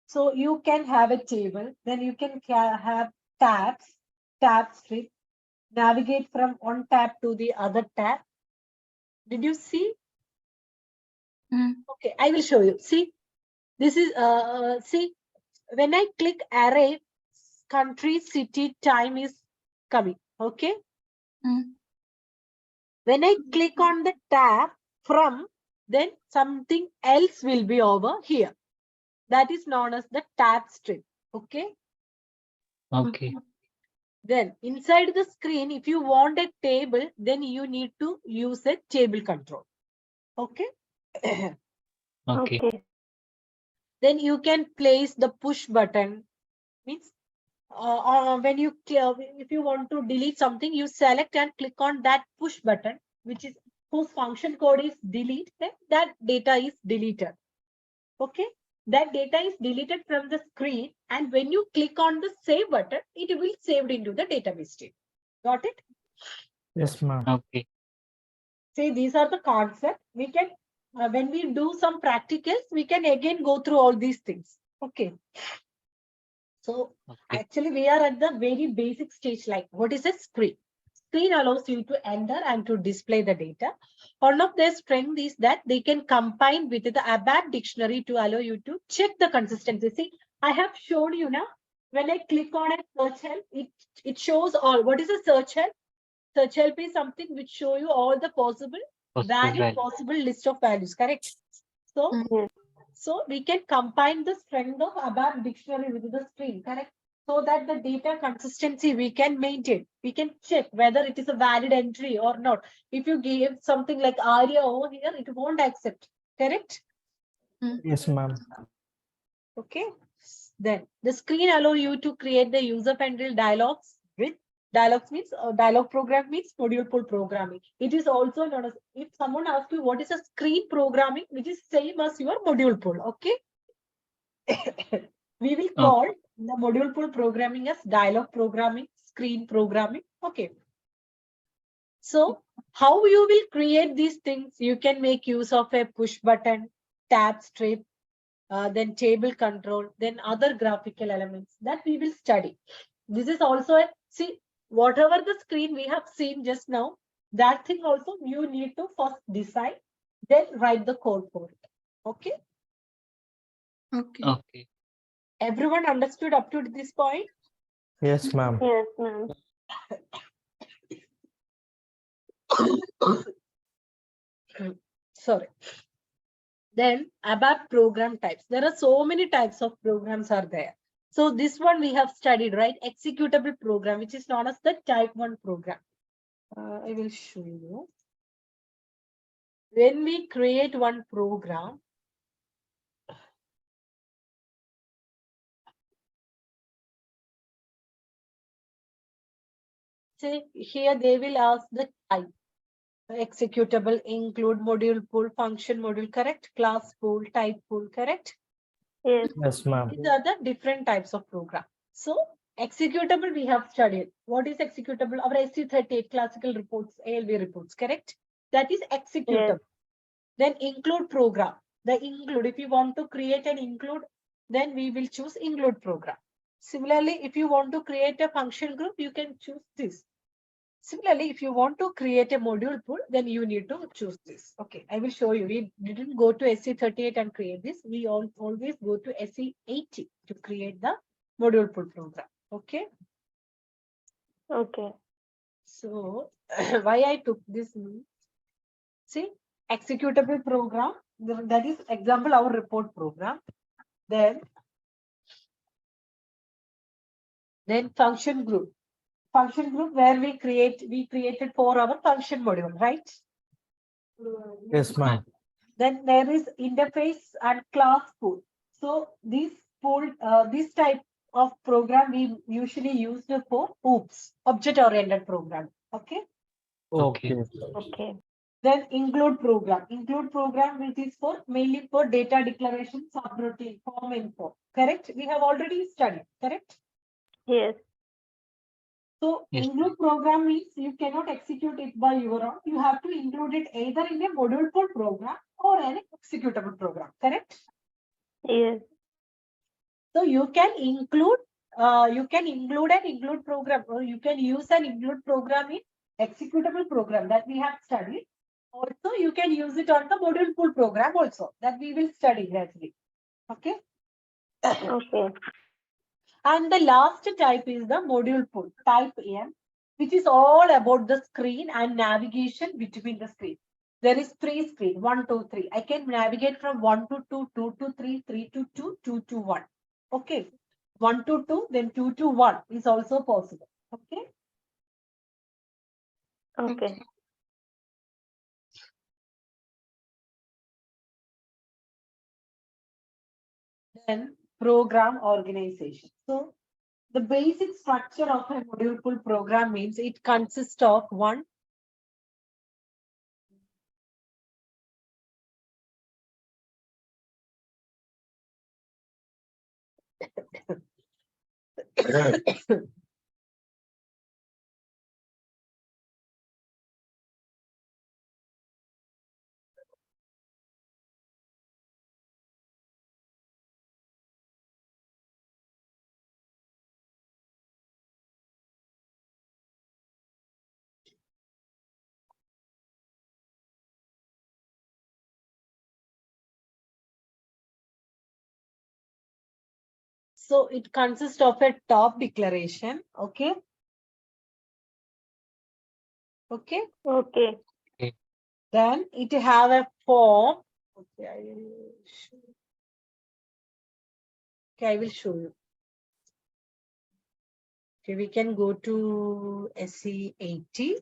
So you can have a table, then you can have tabs, tab strip, navigate from one tab to the other tab. Did you see? Okay, I will show you. See, this is, see, when I click array, country, city, time is coming. Okay. When I click on the tab from, then something else will be over here. That is known as the tab strip. Okay. Okay. Then inside the screen, if you want a table, then you need to use a table control. Okay. Okay. Okay. Then you can place the push button. Means when you if you want to delete something, you select and click on that push button, which is whose function code is delete. Then that data is deleted. Okay. That data is deleted from the screen, and when you click on the save button, it will saved into the database table. Got it? Yes, ma'am. Okay. See, these are the concepts. We can, when we do some practicals, we can again go through all these things. Okay. So Okay. actually, we are at the very basic stage, like what is a screen? Screen allows you to enter and to display the data. One of their strengths is that they can combine with the ABAP dictionary to allow you to check the consistency. See, I have showed you now, when I click on a search help, it shows all. What is a search help? Search help is something which show you all the possible valid possible list of values, correct? So, Yes. so we can combine the strength of ABAP dictionary with the screen, correct? So that the data consistency we can maintain. We can check whether it is a valid entry or not. If you give something like ARIA over here, it won't accept, correct? Yes, ma'am. Okay. Then the screen allow you to create the user-friendly dialogues with dialogues means dialogue program means module pool programming. It is also known as, if someone asks you what is a screen programming, which is same as your module pool. Okay. We will call the module pool programming as dialogue programming, screen programming. Okay. So how you will create these things? You can make use of a push button, tab strip, then table control, then other graphical elements that we will study. This is also a, see, whatever the screen we have seen just now, that thing also you need to first decide, then write the code for it. Okay. Okay. Okay. Everyone understood up to this point? Yes, ma'am. Yes, ma'am. Sorry. Then ABAP program types. There are so many types of programs are there. So this one we have studied, right? Executable program, which is known as the type 1 program. I will show you. When we create one program, say here they will ask the type. Executable include module pool, function module, correct? Class pool, type pool, correct? Yes. Yes, ma'am. These are the different types of program. So executable we have studied. What is executable? Our SC38 classical reports, ALV reports, correct? That is executable. Yes. Then include program. The include, if you want to create an include, then we will choose include program. Similarly, if you want to create a function group, you can choose this. Similarly, if you want to create a module pool, then you need to choose this. Okay, I will show you. We didn't go to SC38 and create this. We always go to SC80 to create the module pool program. Okay. Okay. So why I took this means, see, executable program, that is example our report program. Then function group. Function group where we created for our function module, right? Yes, ma'am. Then there is interface and class pool. So this pool, this type of program we usually use for OOPS, object-oriented program. Okay. Okay. Okay. Okay. Then include program which is for mainly for data declaration, subroutine, form info. Correct? We have already studied. Correct? Yes. So Yes. include program means you cannot execute it by your own. You have to include it either in a module pool program or an executable program. Correct? Yes. So you can include an include program, or you can use an include program in executable program that we have studied. Also, you can use it on the module pool program also that we will study gradually. Okay. Okay. And the last type is the module pool, type M, which is all about the screen and navigation between the screen. There is 3 screen, 1, 2, 3. I can navigate from 1 to 2, 2 to 3, 3 to 2, 2 to 1. Okay. 1 to 2, then 2 to 1 is also possible. Okay. Okay. Then program organization. So the basic structure of a module pool program means it consists of one. So it consists of a top declaration. Okay. Okay. Okay. Then it have a form. Okay, I will show you. Okay, we can go to SE 80.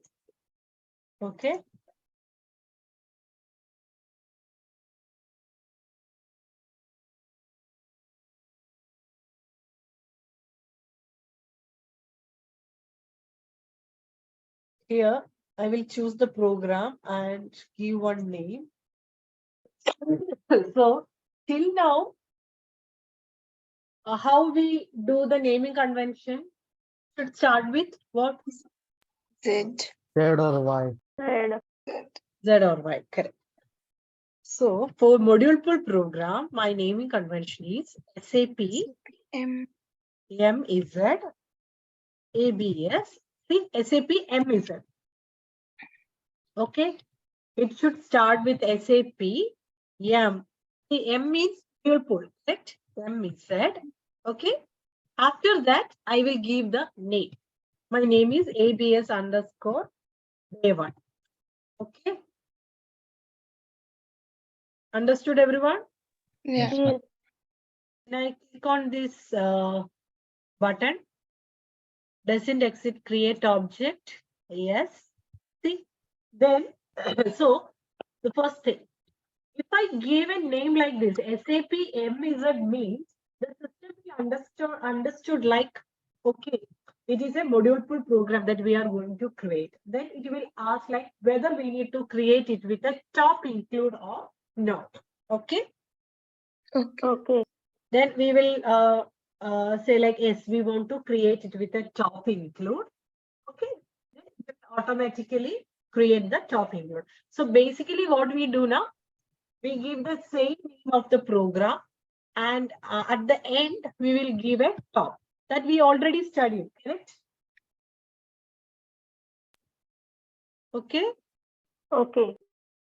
Okay. Here, I will choose the program and give one name. So, till now, how we do the naming convention should start with what? Z. Z or Y. And Z or Y, correct. So, for module pool program, my naming convention is SAP M. MZ ABS. See, SAP MZ. Okay. It should start with SAP M. The M means module pool, correct? M is Z. Okay. After that, I will give the name. My name is ABS underscore day1. Okay. Understood, everyone? Yeah. yes. When I click on this button, doesn't exit create object? Yes. See, then, so the first thing, if I give a name like this, SAP MZ means the system will understood like, okay, it is a module pool program that we are going to create. Then it will ask like whether we need to create it with a top include or not. Okay. Okay. Okay. Then we will say like, yes, we want to create it with a top include. Okay. Then it will automatically create the top include. So basically what we do now, we give the same name of the program, and at the end we will give a top that we already studied, correct? Okay. Okay.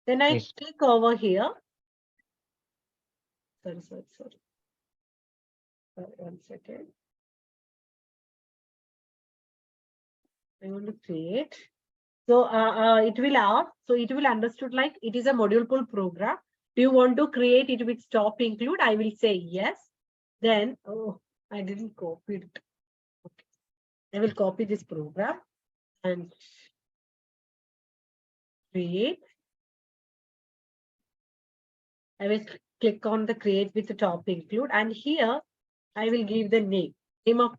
Then I Yes. click over here. Sorry. 1 second. I want to create. So it will ask. So it will understood like it is a module pool program. Do you want to create it with top include? I will say yes. Then I didn't copy it. Okay. I will copy this program and create. I will click on the create with the top include, and here I will give the name of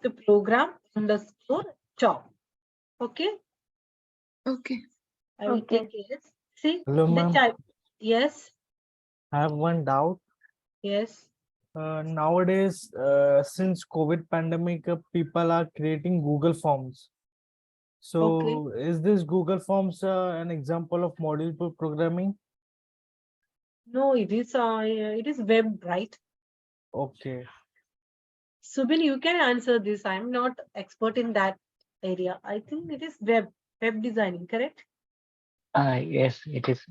the program underscore top. Okay. Okay. I will Okay. click yes. See Hello, the ma'am. type. Yes. I have one doubt. Yes. Nowadays, since COVID pandemic, people are creating Google Forms. Okay. So, is this Google Forms an example of module pool programming? No, it is web, right? Okay. Subin, you can answer this. I'm not expert in that area. I think it is web designing, correct? Yes, it is.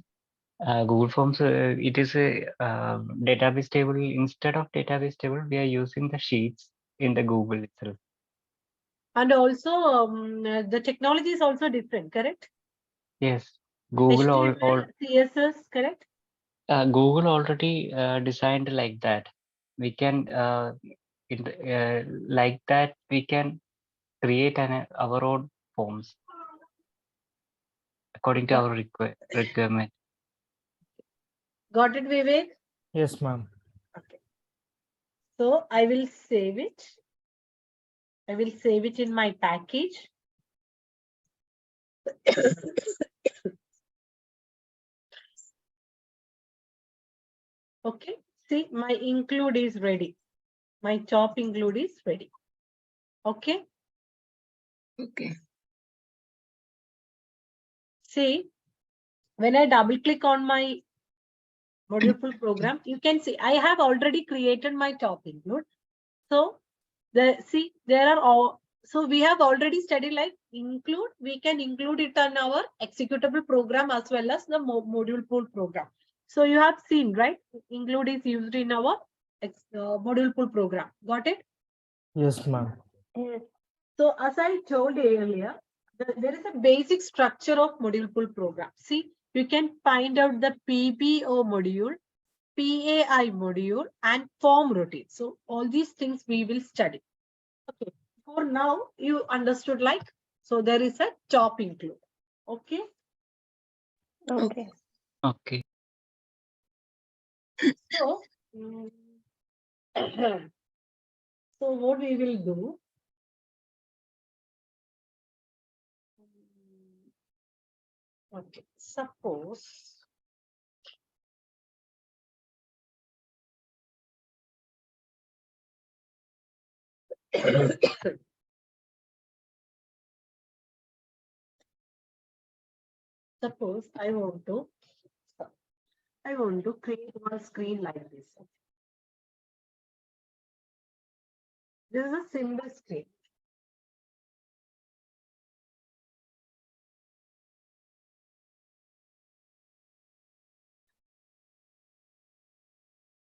Google Forms, it is a database table. Instead of database table, we are using the sheets in the Google itself. And also, the technology is also different, correct? Yes, Google HTML, CSS, correct? Google already designed like that. We can like that we can create our own forms according to our requirement. Got it, Vivek? Yes, ma'am. Okay. So I will save it. I will save it in my package. Okay. See, my include is ready. My top include is ready. Okay. Okay. See, when I double click on my module pool program, you can see I have already created my top include. So there are all, so we have already studied like include, we can include it on our executable program as well as the module pool program. So you have seen, right? Include is used in our module pool program. Got it? Yes, ma'am. Yes. So as I told earlier, there is a basic structure of module pool program. See, you can find out the PBO module, PAI module, and form routine. So all these things we will study. Okay. For now, you understood like, so there is a top include. Okay. Okay. Okay. So, so what we will do? Okay. Suppose. Suppose I want to create one screen like this. This is a simple screen.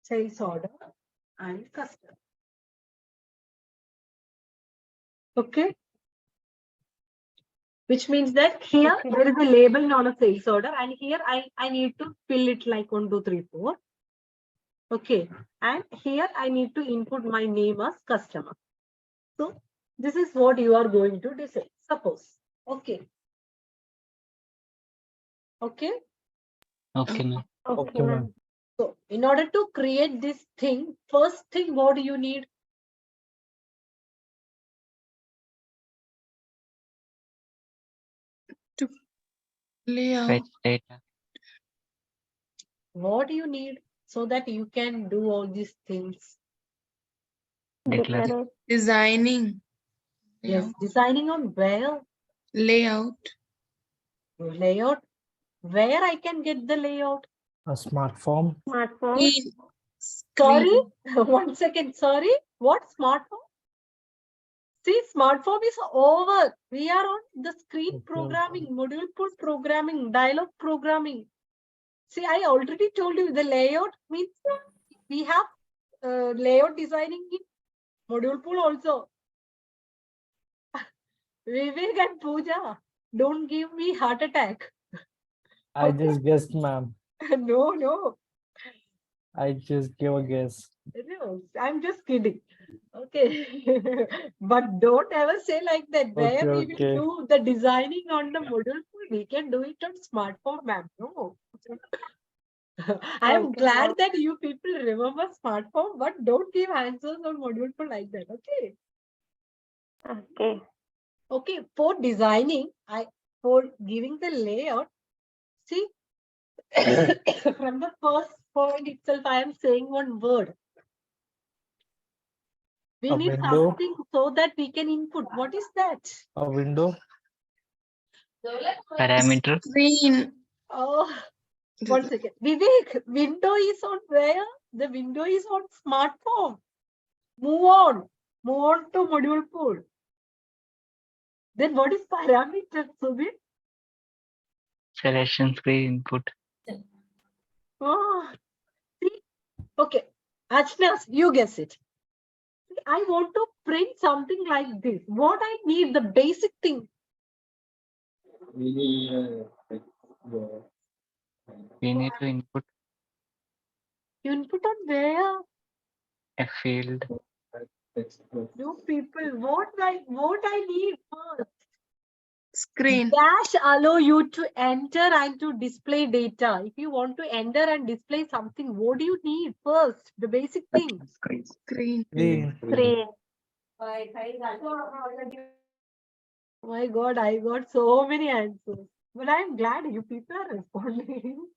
Sales order and custom. Okay. Which means that here Okay. there is a label known as sales order, and here I need to fill it like 1, 2, 3, 4. Okay, and here I need to input my name as customer. So this is what you are going to decide. Suppose. Okay. Okay. Okay, ma'am. Okay, ma'am. So in order to create this thing, first thing what do you need? Layout. Fetch data. What do you need so that you can do all these things? Declare. Declare. Designing. Yes, Layout. designing on where? Layout. Layout. Where I can get the layout? A smart form. Smartphone. Sorry, Screen. 1 second. Sorry, what smartphone? See, smartphone is over. We are on the screen Okay. programming, module pool programming, dialog programming. See, I already told you the layout means we have layout designing in module pool also. Vivek and Pooja, don't give me heart attack. I Okay. just guessed, ma'am. No. I just gave a guess. No, I'm just kidding. Okay. But don't ever say like that. Where Okay, we will okay. do the designing on the module pool, we can do it on smartphone, ma'am. No. I am Okay, glad ma'am. that you people remember smartphone, but don't give answers on module pool like that. Okay. Okay. Okay. For designing, for giving the layout, see, from the first point itself, I am saying one word. We A need window. something so that we can input. What is that? A window. Parameter. Screen. Oh, One second. Vivek, window is on where? The window is on smartphone. Move on. Move on to module pool. Then what is parameter, Subir? Selection screen input. Oh, see? Okay. Ashnas, you guess it. See, I want to print something like this. What I need, the basic thing. We need to input Input on where? a field. You people, what I need first? Screen. Dash allow you to enter and to display data. If you want to enter and display something, what do you need first? The basic thing. Screen. Screen. Screen. Oh my God, I got so many answers. But I'm glad you people are responding.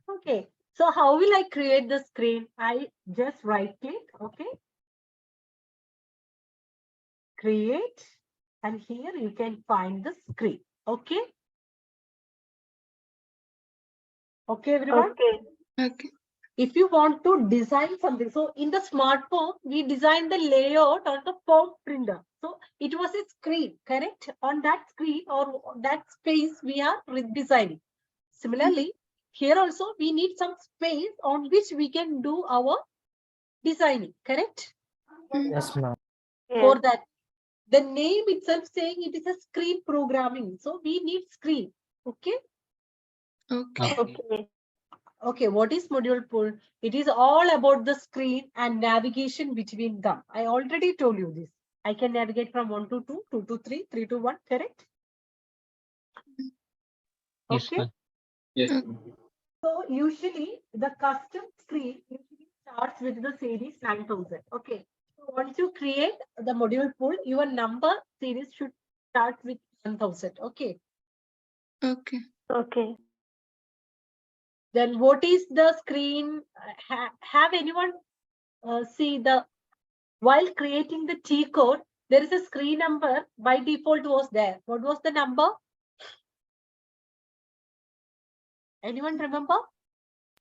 Okay, so how will I create the screen? I just right click, okay. Create, and here you can find the screen, okay. Okay, everyone. Okay. Okay. If you want to design something, so in the smartphone, we designed the layout on the form printer. So it was a screen, correct? On that screen or that space, we are redesigning. Similarly, here also we need some space on which we can do our designing, correct? Yes, ma'am. For Yes. that, the name itself saying it is a screen programming. So we need screen, okay? Okay. Okay. Okay, what is module pool? It is all about the screen and navigation between them. I already told you this. I can navigate from 1 to 2, 2 to 3, 3 to 1, correct? Yes, Okay. ma'am. Yes. So usually the custom screen usually starts with the series 9000. Okay. So once you create the module pool, your number series should start with 1000. Okay. Okay. Okay. Then what is the screen? Have anyone see the while creating the T code, there is a screen number by default was there. What was the number? Anyone remember?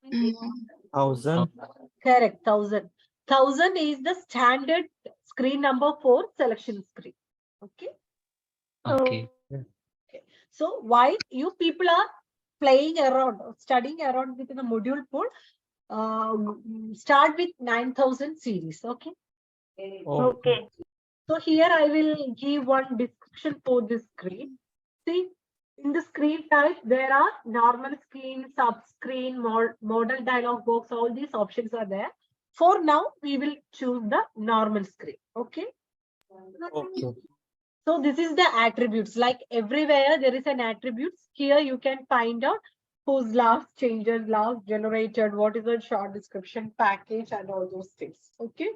No. 1000. Correct, 1000. 1000 is the standard screen number for selection screen. Okay. Okay. So while you people are playing around, studying around with the module pool, start with 9000 series. Okay. Okay. So here I will give one description for this screen. See, in the screen type, there are normal screen, sub-screen, model dialog box, all these options are there. For now, we will choose the normal screen. Okay. Okay. So this is the attributes. Like everywhere, there is an attributes. Here you can find out whose last changes, last generated, what is the short description, package, and all those things. Okay.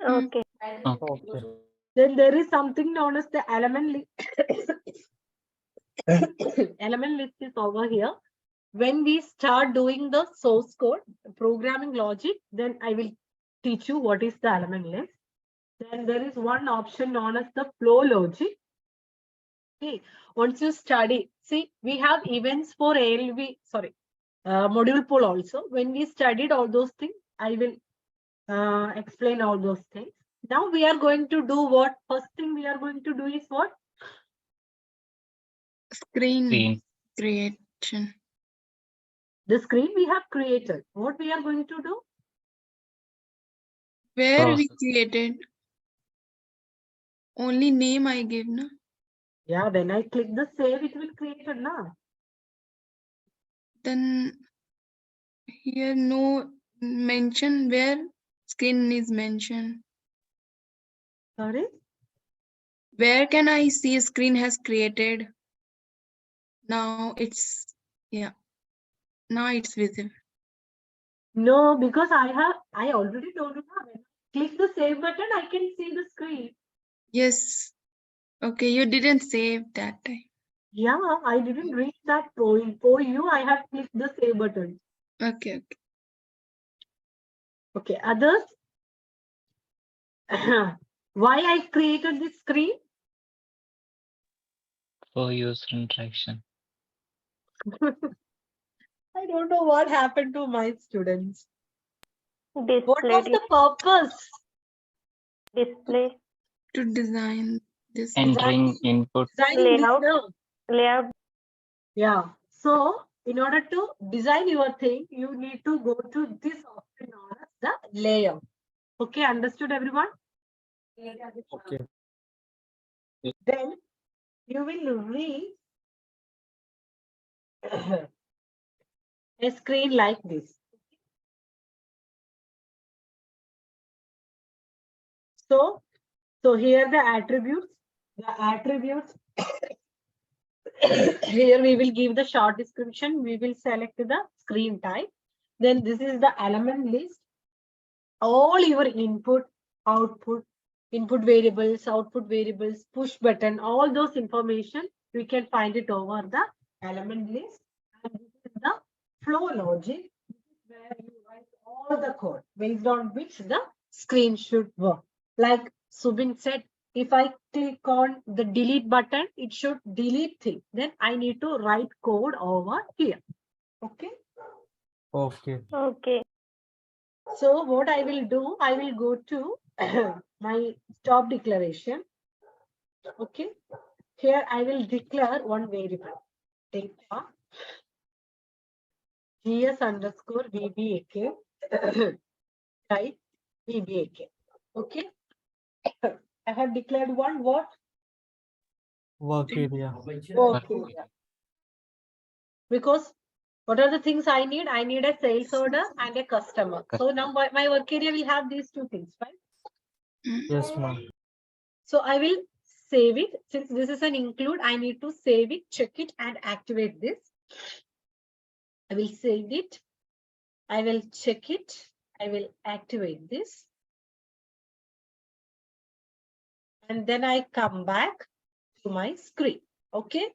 Okay. Okay. Then there is something known as the element list. Element list is over here. When we start doing the source code, programming logic, then I will teach you what is the element list. Then there is one option known as the flow logic. Okay, once you study, see, we have events for ALV, sorry, module pool also. When we studied all those things, I will explain all those things. Now we are going to do what? First thing we are going to do is what? Screen creation. The screen we have created. What we are going to do? Where we Process. created. Only name I give, no? Yeah, when I click the save, it will create it now. Then here no mention where screen is mentioned. Sorry? Where can I see a screen has created? Now it's, yeah. Now it's visible. No, because I already told you now. When I click the save button, I can see the screen. Yes. Okay, you didn't save that time. Yeah, I didn't reach that point. For you, I have clicked the save button. Okay, okay. Okay, others? Why I created this screen? For user interaction. I don't know what happened to my students. What Display, was the purpose? display, To design this. Entering input. Designing this layout, now. layout, Yeah. So in order to design your thing, you need to go to this option known as the layout. Okay, understood everyone? Okay. Then you will read a screen like this. So here the attributes. The attributes. Here we will give the short description. We will select the screen type. Then this is the element list. All your input, output, input variables, push button, all those information, we can find it over the element list. And this is the flow logic, where you write all the code based on which the screen should work. Like Subin said, if I click on the delete button, it should delete things. Then I need to write code over here. Okay. Okay. okay, So what I will do, I will go to my stop declaration. Okay. Here I will declare one variable. Data gs underscore vbak type vbak. Okay. I have declared one what? Work area. Okay. Because what are the things I need? I need a sales order and a customer. So now my work area will have these two things, right? Yes, ma'am. So I will save it. Since this is an include, I need to save it, check it, and activate this. I will save it. I will check it. I will activate this. And then I come back to my screen. Okay.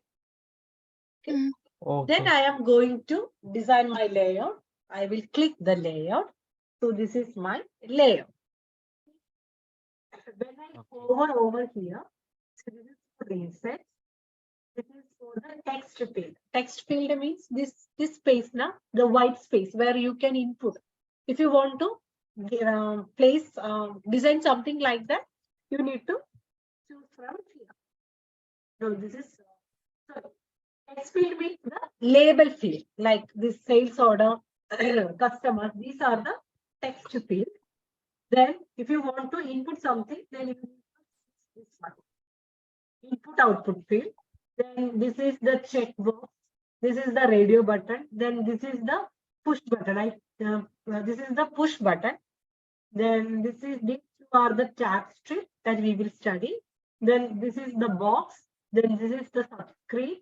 Okay. Okay. Then I am going to design my layout. I will click the layout. So this is my layout. When I hover over here, so this is for reset. This is for the text field. Text field means this space now, the white space where you can input. If you want to place design something like that, you need to choose from here. So this is sorry. Text field means the label field, like this sales order, customer. These are the text field. Then, if you want to input something, then you need this one. Input output field. Then this is the checkbox. This is the radio button. Then this is the push button. This is the push button. Then these two are the tab strip that we will study. Then this is the box. Then this is the subscreen.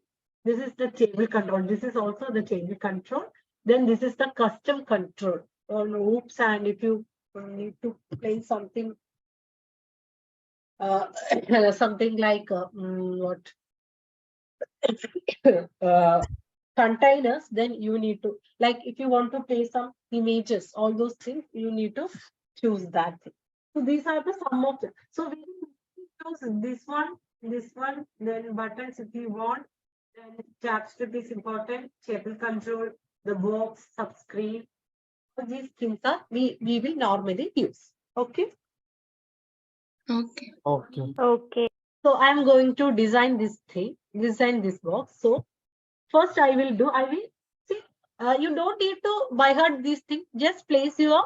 This is the table control. This is also the table control. Then this is the custom control. Oops, and if you need to play something, something like what containers, then you need to, like if you want to play some images, all those things, you need to choose that thing. So these are the sum of them. So we choose this one, then buttons if you want, then tab strip is important, table control, the box, subscreen. So these things are we will normally use. Okay. Okay. Okay. okay, So I'm going to design this thing, design this box. So first I will see, you don't need to by heart this thing, just place your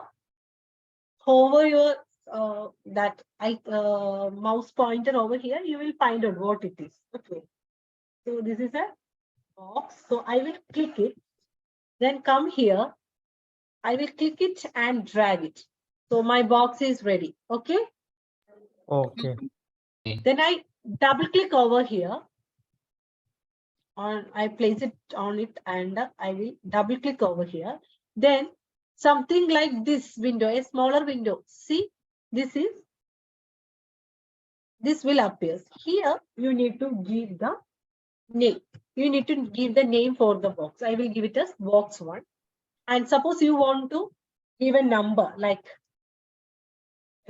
hover your that mouse pointer over here, you will find out what it is. Okay. So this is a box. So I will click it, then come here. I will click it and drag it. So my box is ready. Okay. Okay. Then I double click over here. I place it on it and I will double click over here. Then something like this window, a smaller window. See, this will appear. Here you need to give the name. You need to give the name for the box. I will give it as box 1. And suppose you want to give a number, like,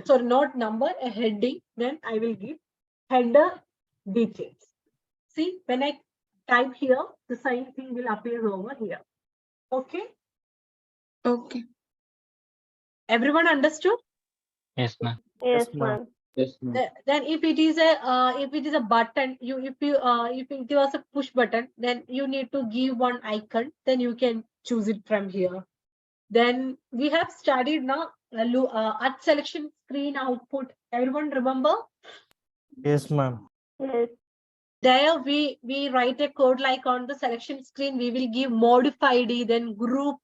sorry, not number, a heading, then I will give header details. See, when I type here, the same thing will appear over here. Okay, Okay. everyone understood? Yes, ma'am. Yes, ma'am. ma'am. Then if it is a button, if it was a push button, then you need to give one icon, then you can choose it from here. Then we have studied now at selection screen output. Everyone remember? Yes, ma'am. Yes. There we write a code like on the selection screen, we will give modified, then group,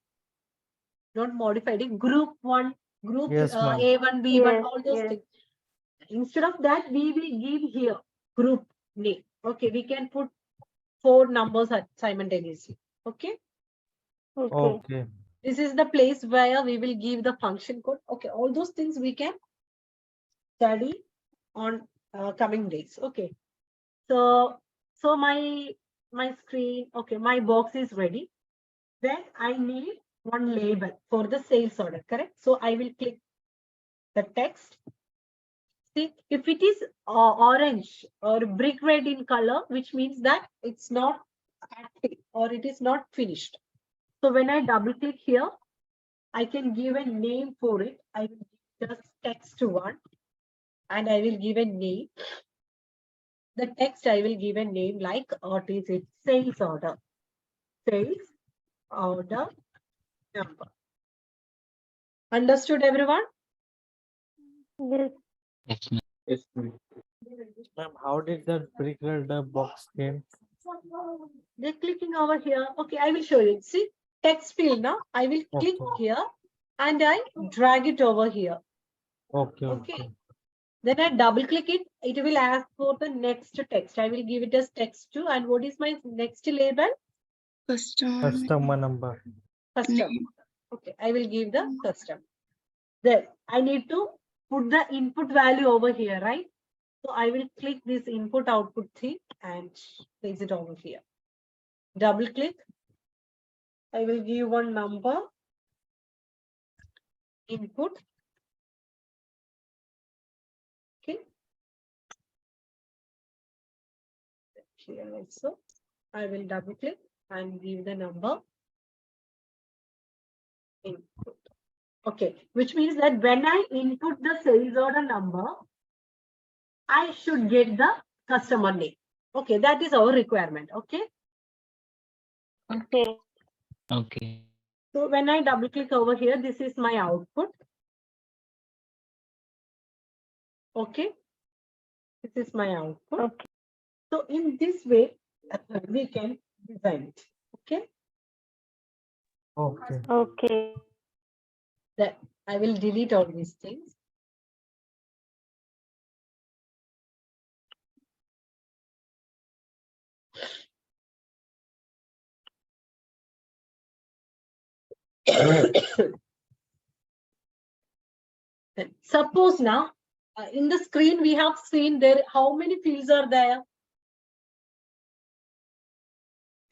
not modified, group 1, group Yes, ma'am. A1, B1, Yes, all those yes. things. Instead of that, we will give here group name. Okay, we can put 4 numbers simultaneously. Okay, Okay. Okay. this is the place where we will give the function code. Okay, all those things we can study on coming days. Okay, so my screen, okay, my box is ready. Then I need one label for the sales order, correct? So I will click the text. See, if it is orange or brick red in color, which means that it's not active or it is not finished. So when I double click here, I can give a name for it. I will just text one and I will give a name. The text I will give a name like what is it? Sales order. Sales order number. Understood, everyone? Yes. Yes, ma'am. Ma'am, how did that brick red box came? They're clicking over here. Okay, I will show you. See, text field now. I will click Okay. here and I drag it over here. Okay. Okay. Okay. Then I double click it. It will ask for the next text. I will give it as text 2. And what is my next label? Customer number. Custom. Name. Okay, I will give the custom. Then I need to put the input value over here, right? So I will click this input output thing and place it over here. Double click. I will give one number. Input. Okay. Here also, I will double click and give the number input. Okay, which means that when I input the sales order number, I should get the customer name. Okay, that is our requirement. Okay. Okay. Okay. So when I double click over here, this is my output. Okay. This is my output. Okay. So in this way, we can design it. Okay. Okay. Okay. That I will delete all these things. Suppose now in the screen we have seen there how many fields are there.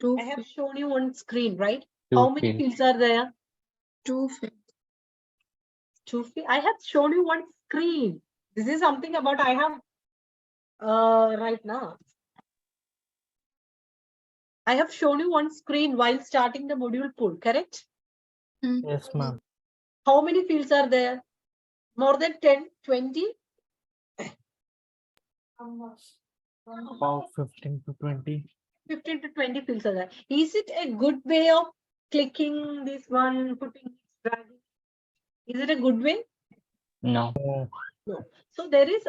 Two. I have shown you on screen, right? Two How many fields. fields are there? Two. 2 fields. I have shown you one screen. This is something about I have right now. I have shown you one screen while starting the module pool, correct? Yes, ma'am. How many fields are there? More than 10, 20? About 15 to 20. 15 to 20 fields are there. Is it a good way of clicking this one, putting, dragging? Is it a good way? No. Oh, No. So there is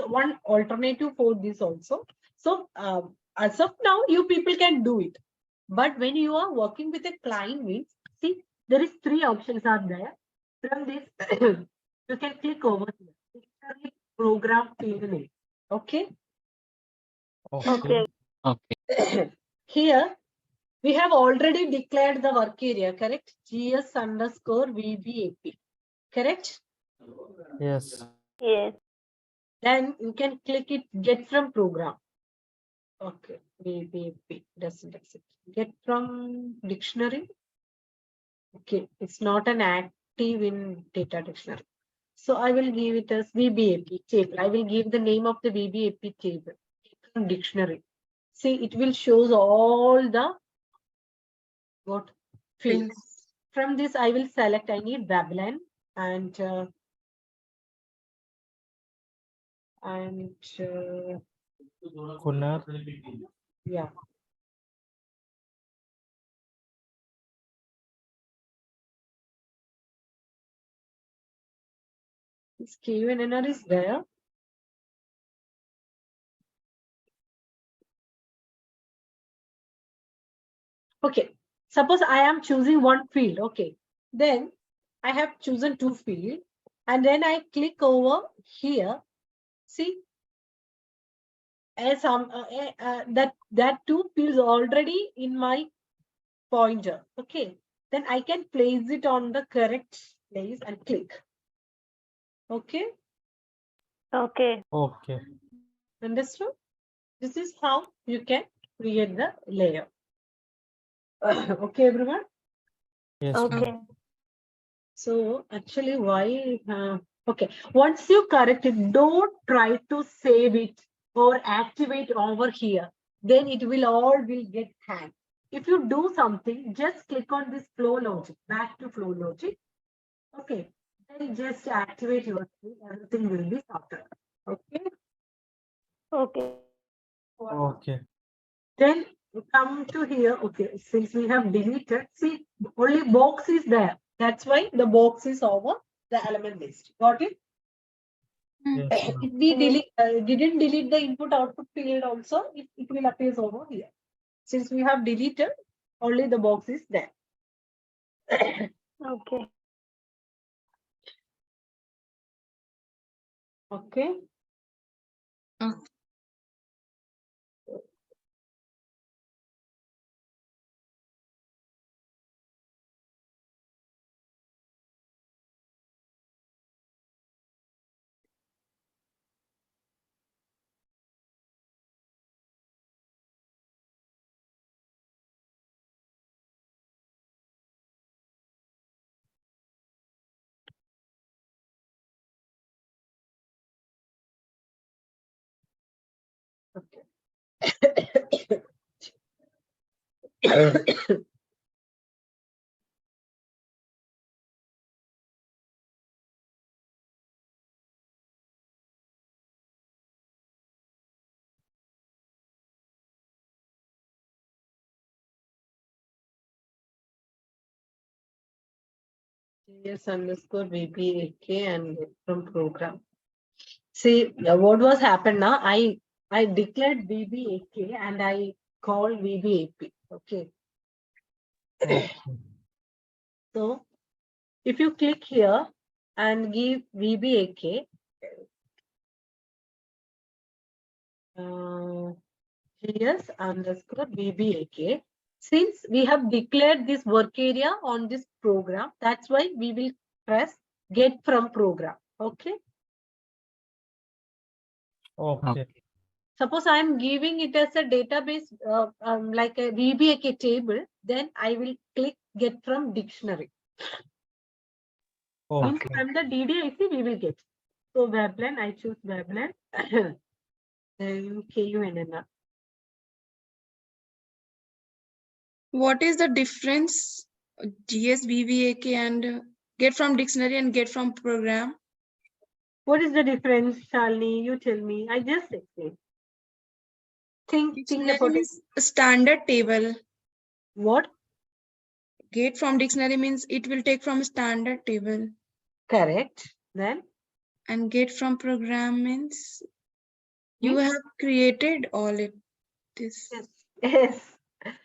one alternative for this also. So as of now, you people can do it. But when you are working with a client means, see, there is 3 options are there. From this, you can click over here. Dictionary program field name. Okay. okay. Okay. Here, we have already declared the work area, correct? GS_VBAP, correct? Yes. Yes. Then you can click it, get from program. Okay, VBAP doesn't accept. Get from dictionary. Okay, it's not an active in data dictionary. So I will give it as VBAP table. I will give the name of the VBAP table from dictionary. See, it will shows all the what field. Prince. From this, I will select, I need Babylon and Kunar. yeah. This KUNNR is there. Okay, suppose I am choosing one field. Okay, then I have chosen two fields and then I click over here. See, as that two fields already in my pointer. Okay, then I can place it on the correct place and click. Okay, Okay. Okay. understood? This is how you can create the layer. Okay, everyone. Yes. Okay. ma'am. So actually, why? Okay, once you correct it, don't try to save it or activate over here. Then it will all will get hang. If you do something, just click on this flow logic, back to flow logic. Okay, then just activate your screen. Everything will be sorted. Okay. Okay. Okay. Then come to here. Okay, since we have deleted, see, only box is there. That's why the box is over the element list. Got it? Yes. ma'am. If we didn't delete the input output field also, it will appear over here. Since we have deleted, only the box is there. Okay. Okay. Okay. Yes, underscore VBAK and from program. See, what was happened now? I declared VBAK and I called VBAP. Okay. Okay. So if you click here and give VBAK, GS underscore VBAK, since we have declared this work area on this program, that's why we will press get from program. Okay. Okay. Suppose I am giving it as a database, like a VBAK table, then I will click get from dictionary. Means Okay. from the DDIC we will get. So Weblen, I choose Weblen. Then KUNNR. What is the difference? GSVVAK and get from dictionary and get from program. What is the difference, Shalini? You tell me. I just explained. Think Dictionary about it. means a standard table. What? Get from dictionary means it will take from a standard table. Correct. Then? And get from program means you Means? have created all it is. Yes. Yes.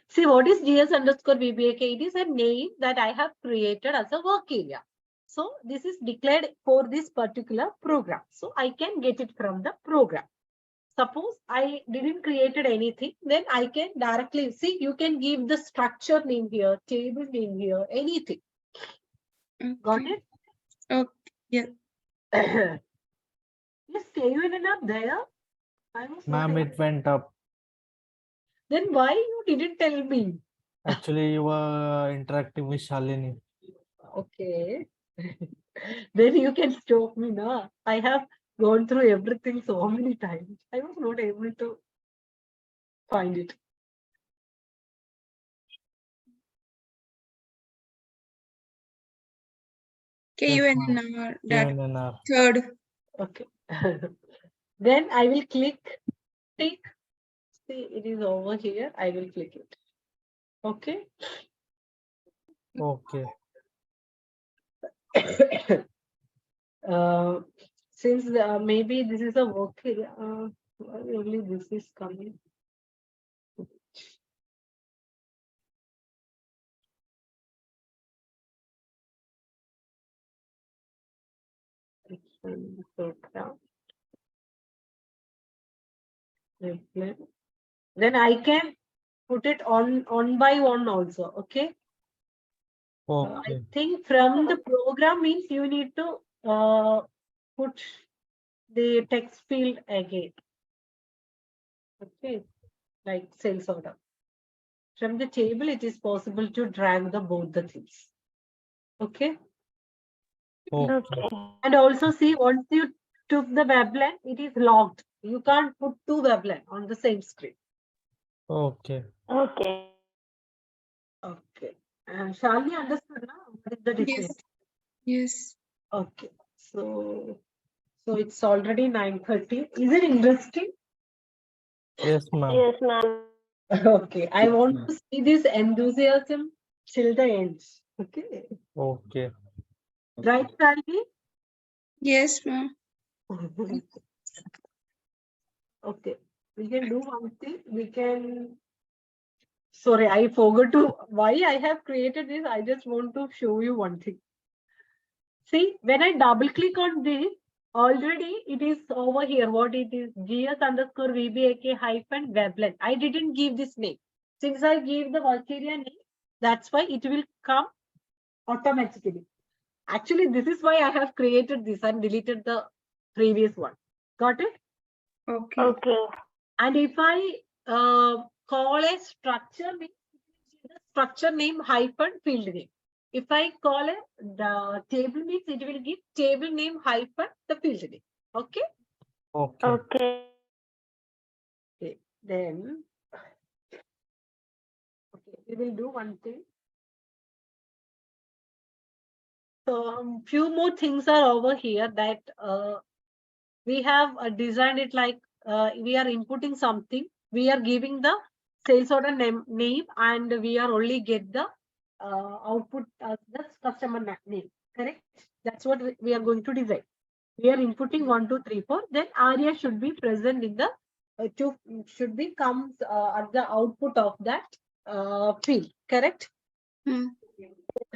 See, what is GS underscore VBAK? It is a name that I have created as a work area. So this is declared for this particular program. So I can get it from the program. Suppose I didn't created anything, then I can directly see, you can give the structure name here, table name here, anything. Okay. Got it? Okay. Yeah. Is KUNNR there? I was not Ma'am, able- it went up. Then why you didn't tell me? Actually, you were interacting with Shalini. Okay. Then you can stop me now. I have gone through everything so many times. I was not able to find it. KUNNR, that KNNR. third. Okay. Then I will click tick. See, it is over here. I will click it. Okay. Okay. Since maybe this is a work area, only this is coming. Program. Then I can put it on by one also. Okay. I Okay. think from the program means you need to put the text field again. Okay, like sales order. From the table, it is possible to drag the both the things. Okay. Okay. Okay. And also see, once you took the webline, it is locked. You can't put two webline on the same screen. Okay. Okay. Okay. Shalini understood now what is the difference? Yes. Okay. So it's already 9:30. Is it interesting? Yes, ma'am. Yes, ma'am. Okay. I want to see this enthusiasm till the end. Okay. Okay. Right, Shalini? Yes, ma'am. Okay. We can do one thing. We can. Sorry, I forgot to. Why I have created this? I just want to show you one thing. See, when I double click on this, already it is over here. What it is? GS_VBAK hyphen weblet. I didn't give this name. Since I gave the work area name, that's why it will come automatically. Actually, this is why I have created this and deleted the previous one. Got it? Okay. Okay. And if I call a structure, means the structure name hyphen field name. If I call the table, means it will give table name hyphen the field name. Okay. Okay. Okay. Okay. Then okay, we will do one thing. So few more things are over here that we have designed it like we are inputting something. We are giving the sales order name and we are only get the output as the customer name. Correct? That's what we are going to design. We are inputting 1, 2, 3, 4. Then ARIA should be present in the should be comes at the output of that field. Correct? Hmm.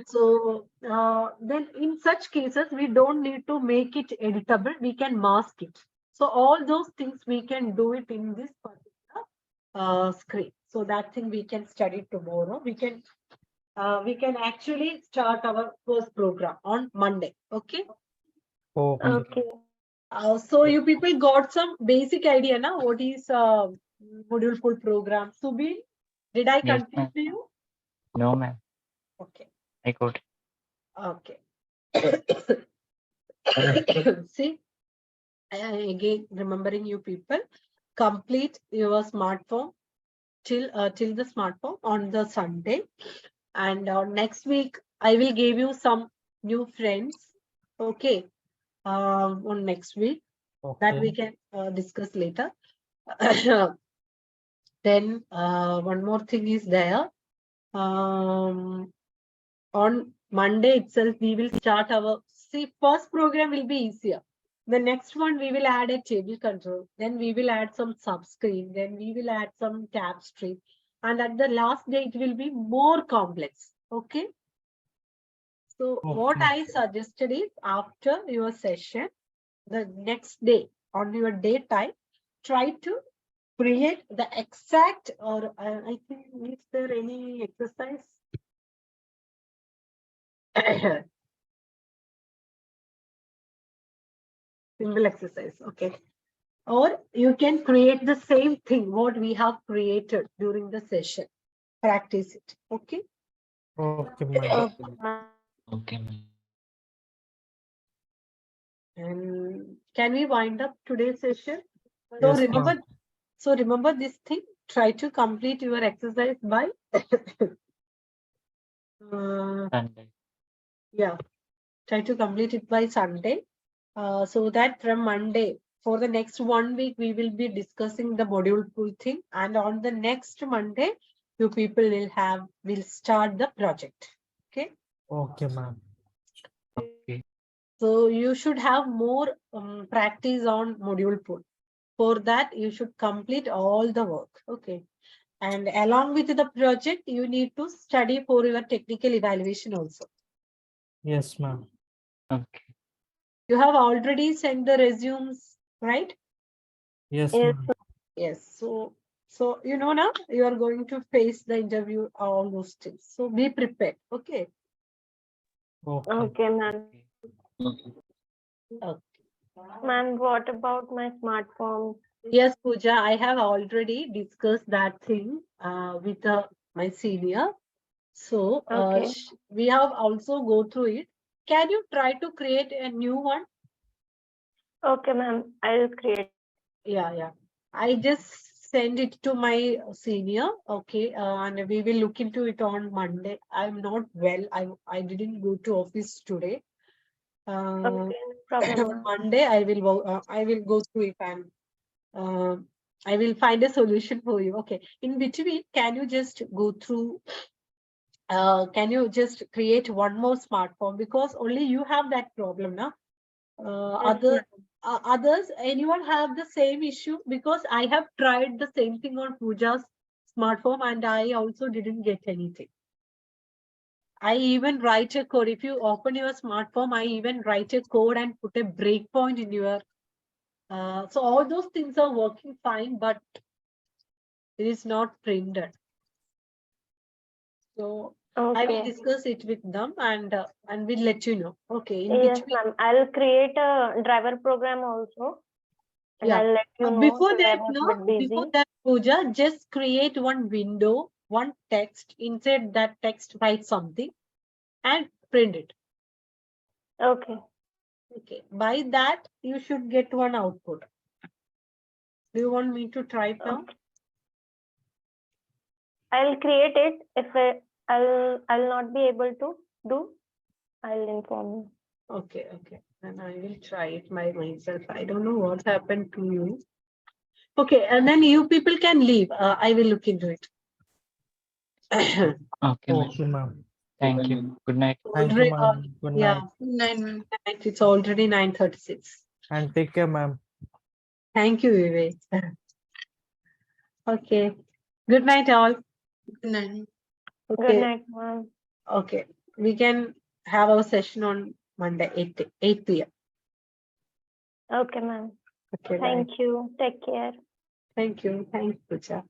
So then in such cases, we don't need to make it editable. We can mask it. So all those things we can do it in this particular screen. So that thing we can study tomorrow. We can actually start our first program on Monday. Okay. Okay. Okay. So you people got some basic idea now what is module full program. Subin, did I Yes, confuse ma'am. you? No, ma'am. Okay. I got it. Okay. See, again remembering you people, complete your smartphone till the smartphone on the Sunday, and next week I will give you some new friends. Okay, on next week that we Okay. can discuss later. Then one more thing is there. On Monday itself, we will start our first program will be easier. The next one we will add a table control. Then we will add some subscreen. Then we will add some tab stream. And at the last day, it will be more complex. Okay. So what Okay. I suggested is after your session, the next day on your daytime, try to create the exact or I think is there any exercise? Single exercise, okay. Or you can create the same thing what we have created during the session. Practice it, okay. Okay, ma'am. Okay, ma'am. Okay, ma'am. And can we wind up today's session? So Yes, remember, ma'am. remember this thing. Try to complete your exercise by Sunday. yeah, Try to complete it by Sunday. So that from Monday, for the next 1 week, we will be discussing the module pool thing. And on the next Monday, you people will start the project. Okay. Okay, ma'am. Okay. So you should have more practice on module pool. For that, you should complete all the work. Okay. And along with the project, you need to study for your technical evaluation also. Yes, ma'am. Okay. You have already sent the resumes, right? Yes, Yes, ma'am. Yes. So you know now you are going to face the interview, all those things. So be prepared. Okay. Okay. okay, ma'am. Okay. Ma'am, what about my smartphone? Yes, Pooja, I have already discussed that thing with my senior. So Okay. we have also go through it. Can you try to create a new one? Okay, ma'am. I'll create. Yeah. I just send it to my senior. Okay, and we will look into it on Monday. I'm not well. I didn't go to office today. Okay, no problem, On ma'am. Monday I will go through it and I will find a solution for you. Okay. In between, can you just go through? Can you just create one more smartphone, because only you have that problem now? Yes, ma'am. Others, anyone have the same issue? Because I have tried the same thing on Pooja's smartphone and I also didn't get anything. I even write a code. If you open your smartphone, I even write a code and put a breakpoint in your. So all those things are working fine, but it is not printed. So I will Okay. discuss it with them and we'll let you know. Okay. In Yes, between, ma'am. I'll create a driver program also, and yeah. I'll let you know. Before Today I that, was no, a bit before busy. that, Pooja, just create one window, one text. Inside that text, write something and print it. Okay. Okay. By that, you should get one output. Do you want me to try it now? Okay. I'll create it. If I'll not be able to do, I'll inform you. Okay. Then I will try it by myself. I don't know what happened to you. Okay. And then you people can leave. I will look into it. Okay, ma'am. Okay, ma'am. Thank you. Good night. Thank you, Already, ma'am. Good yeah, night. 9, ma'am. it's already 9:36. And take care, ma'am. Thank you, Vivek. Okay. Good night, all. Good night, ma'am. Good Okay. night, ma'am. Okay. We can have our session on Monday, 8 p.m. Okay, ma'am. Okay, bye. Thank you. Take care. Thank you. Thanks, Pooja.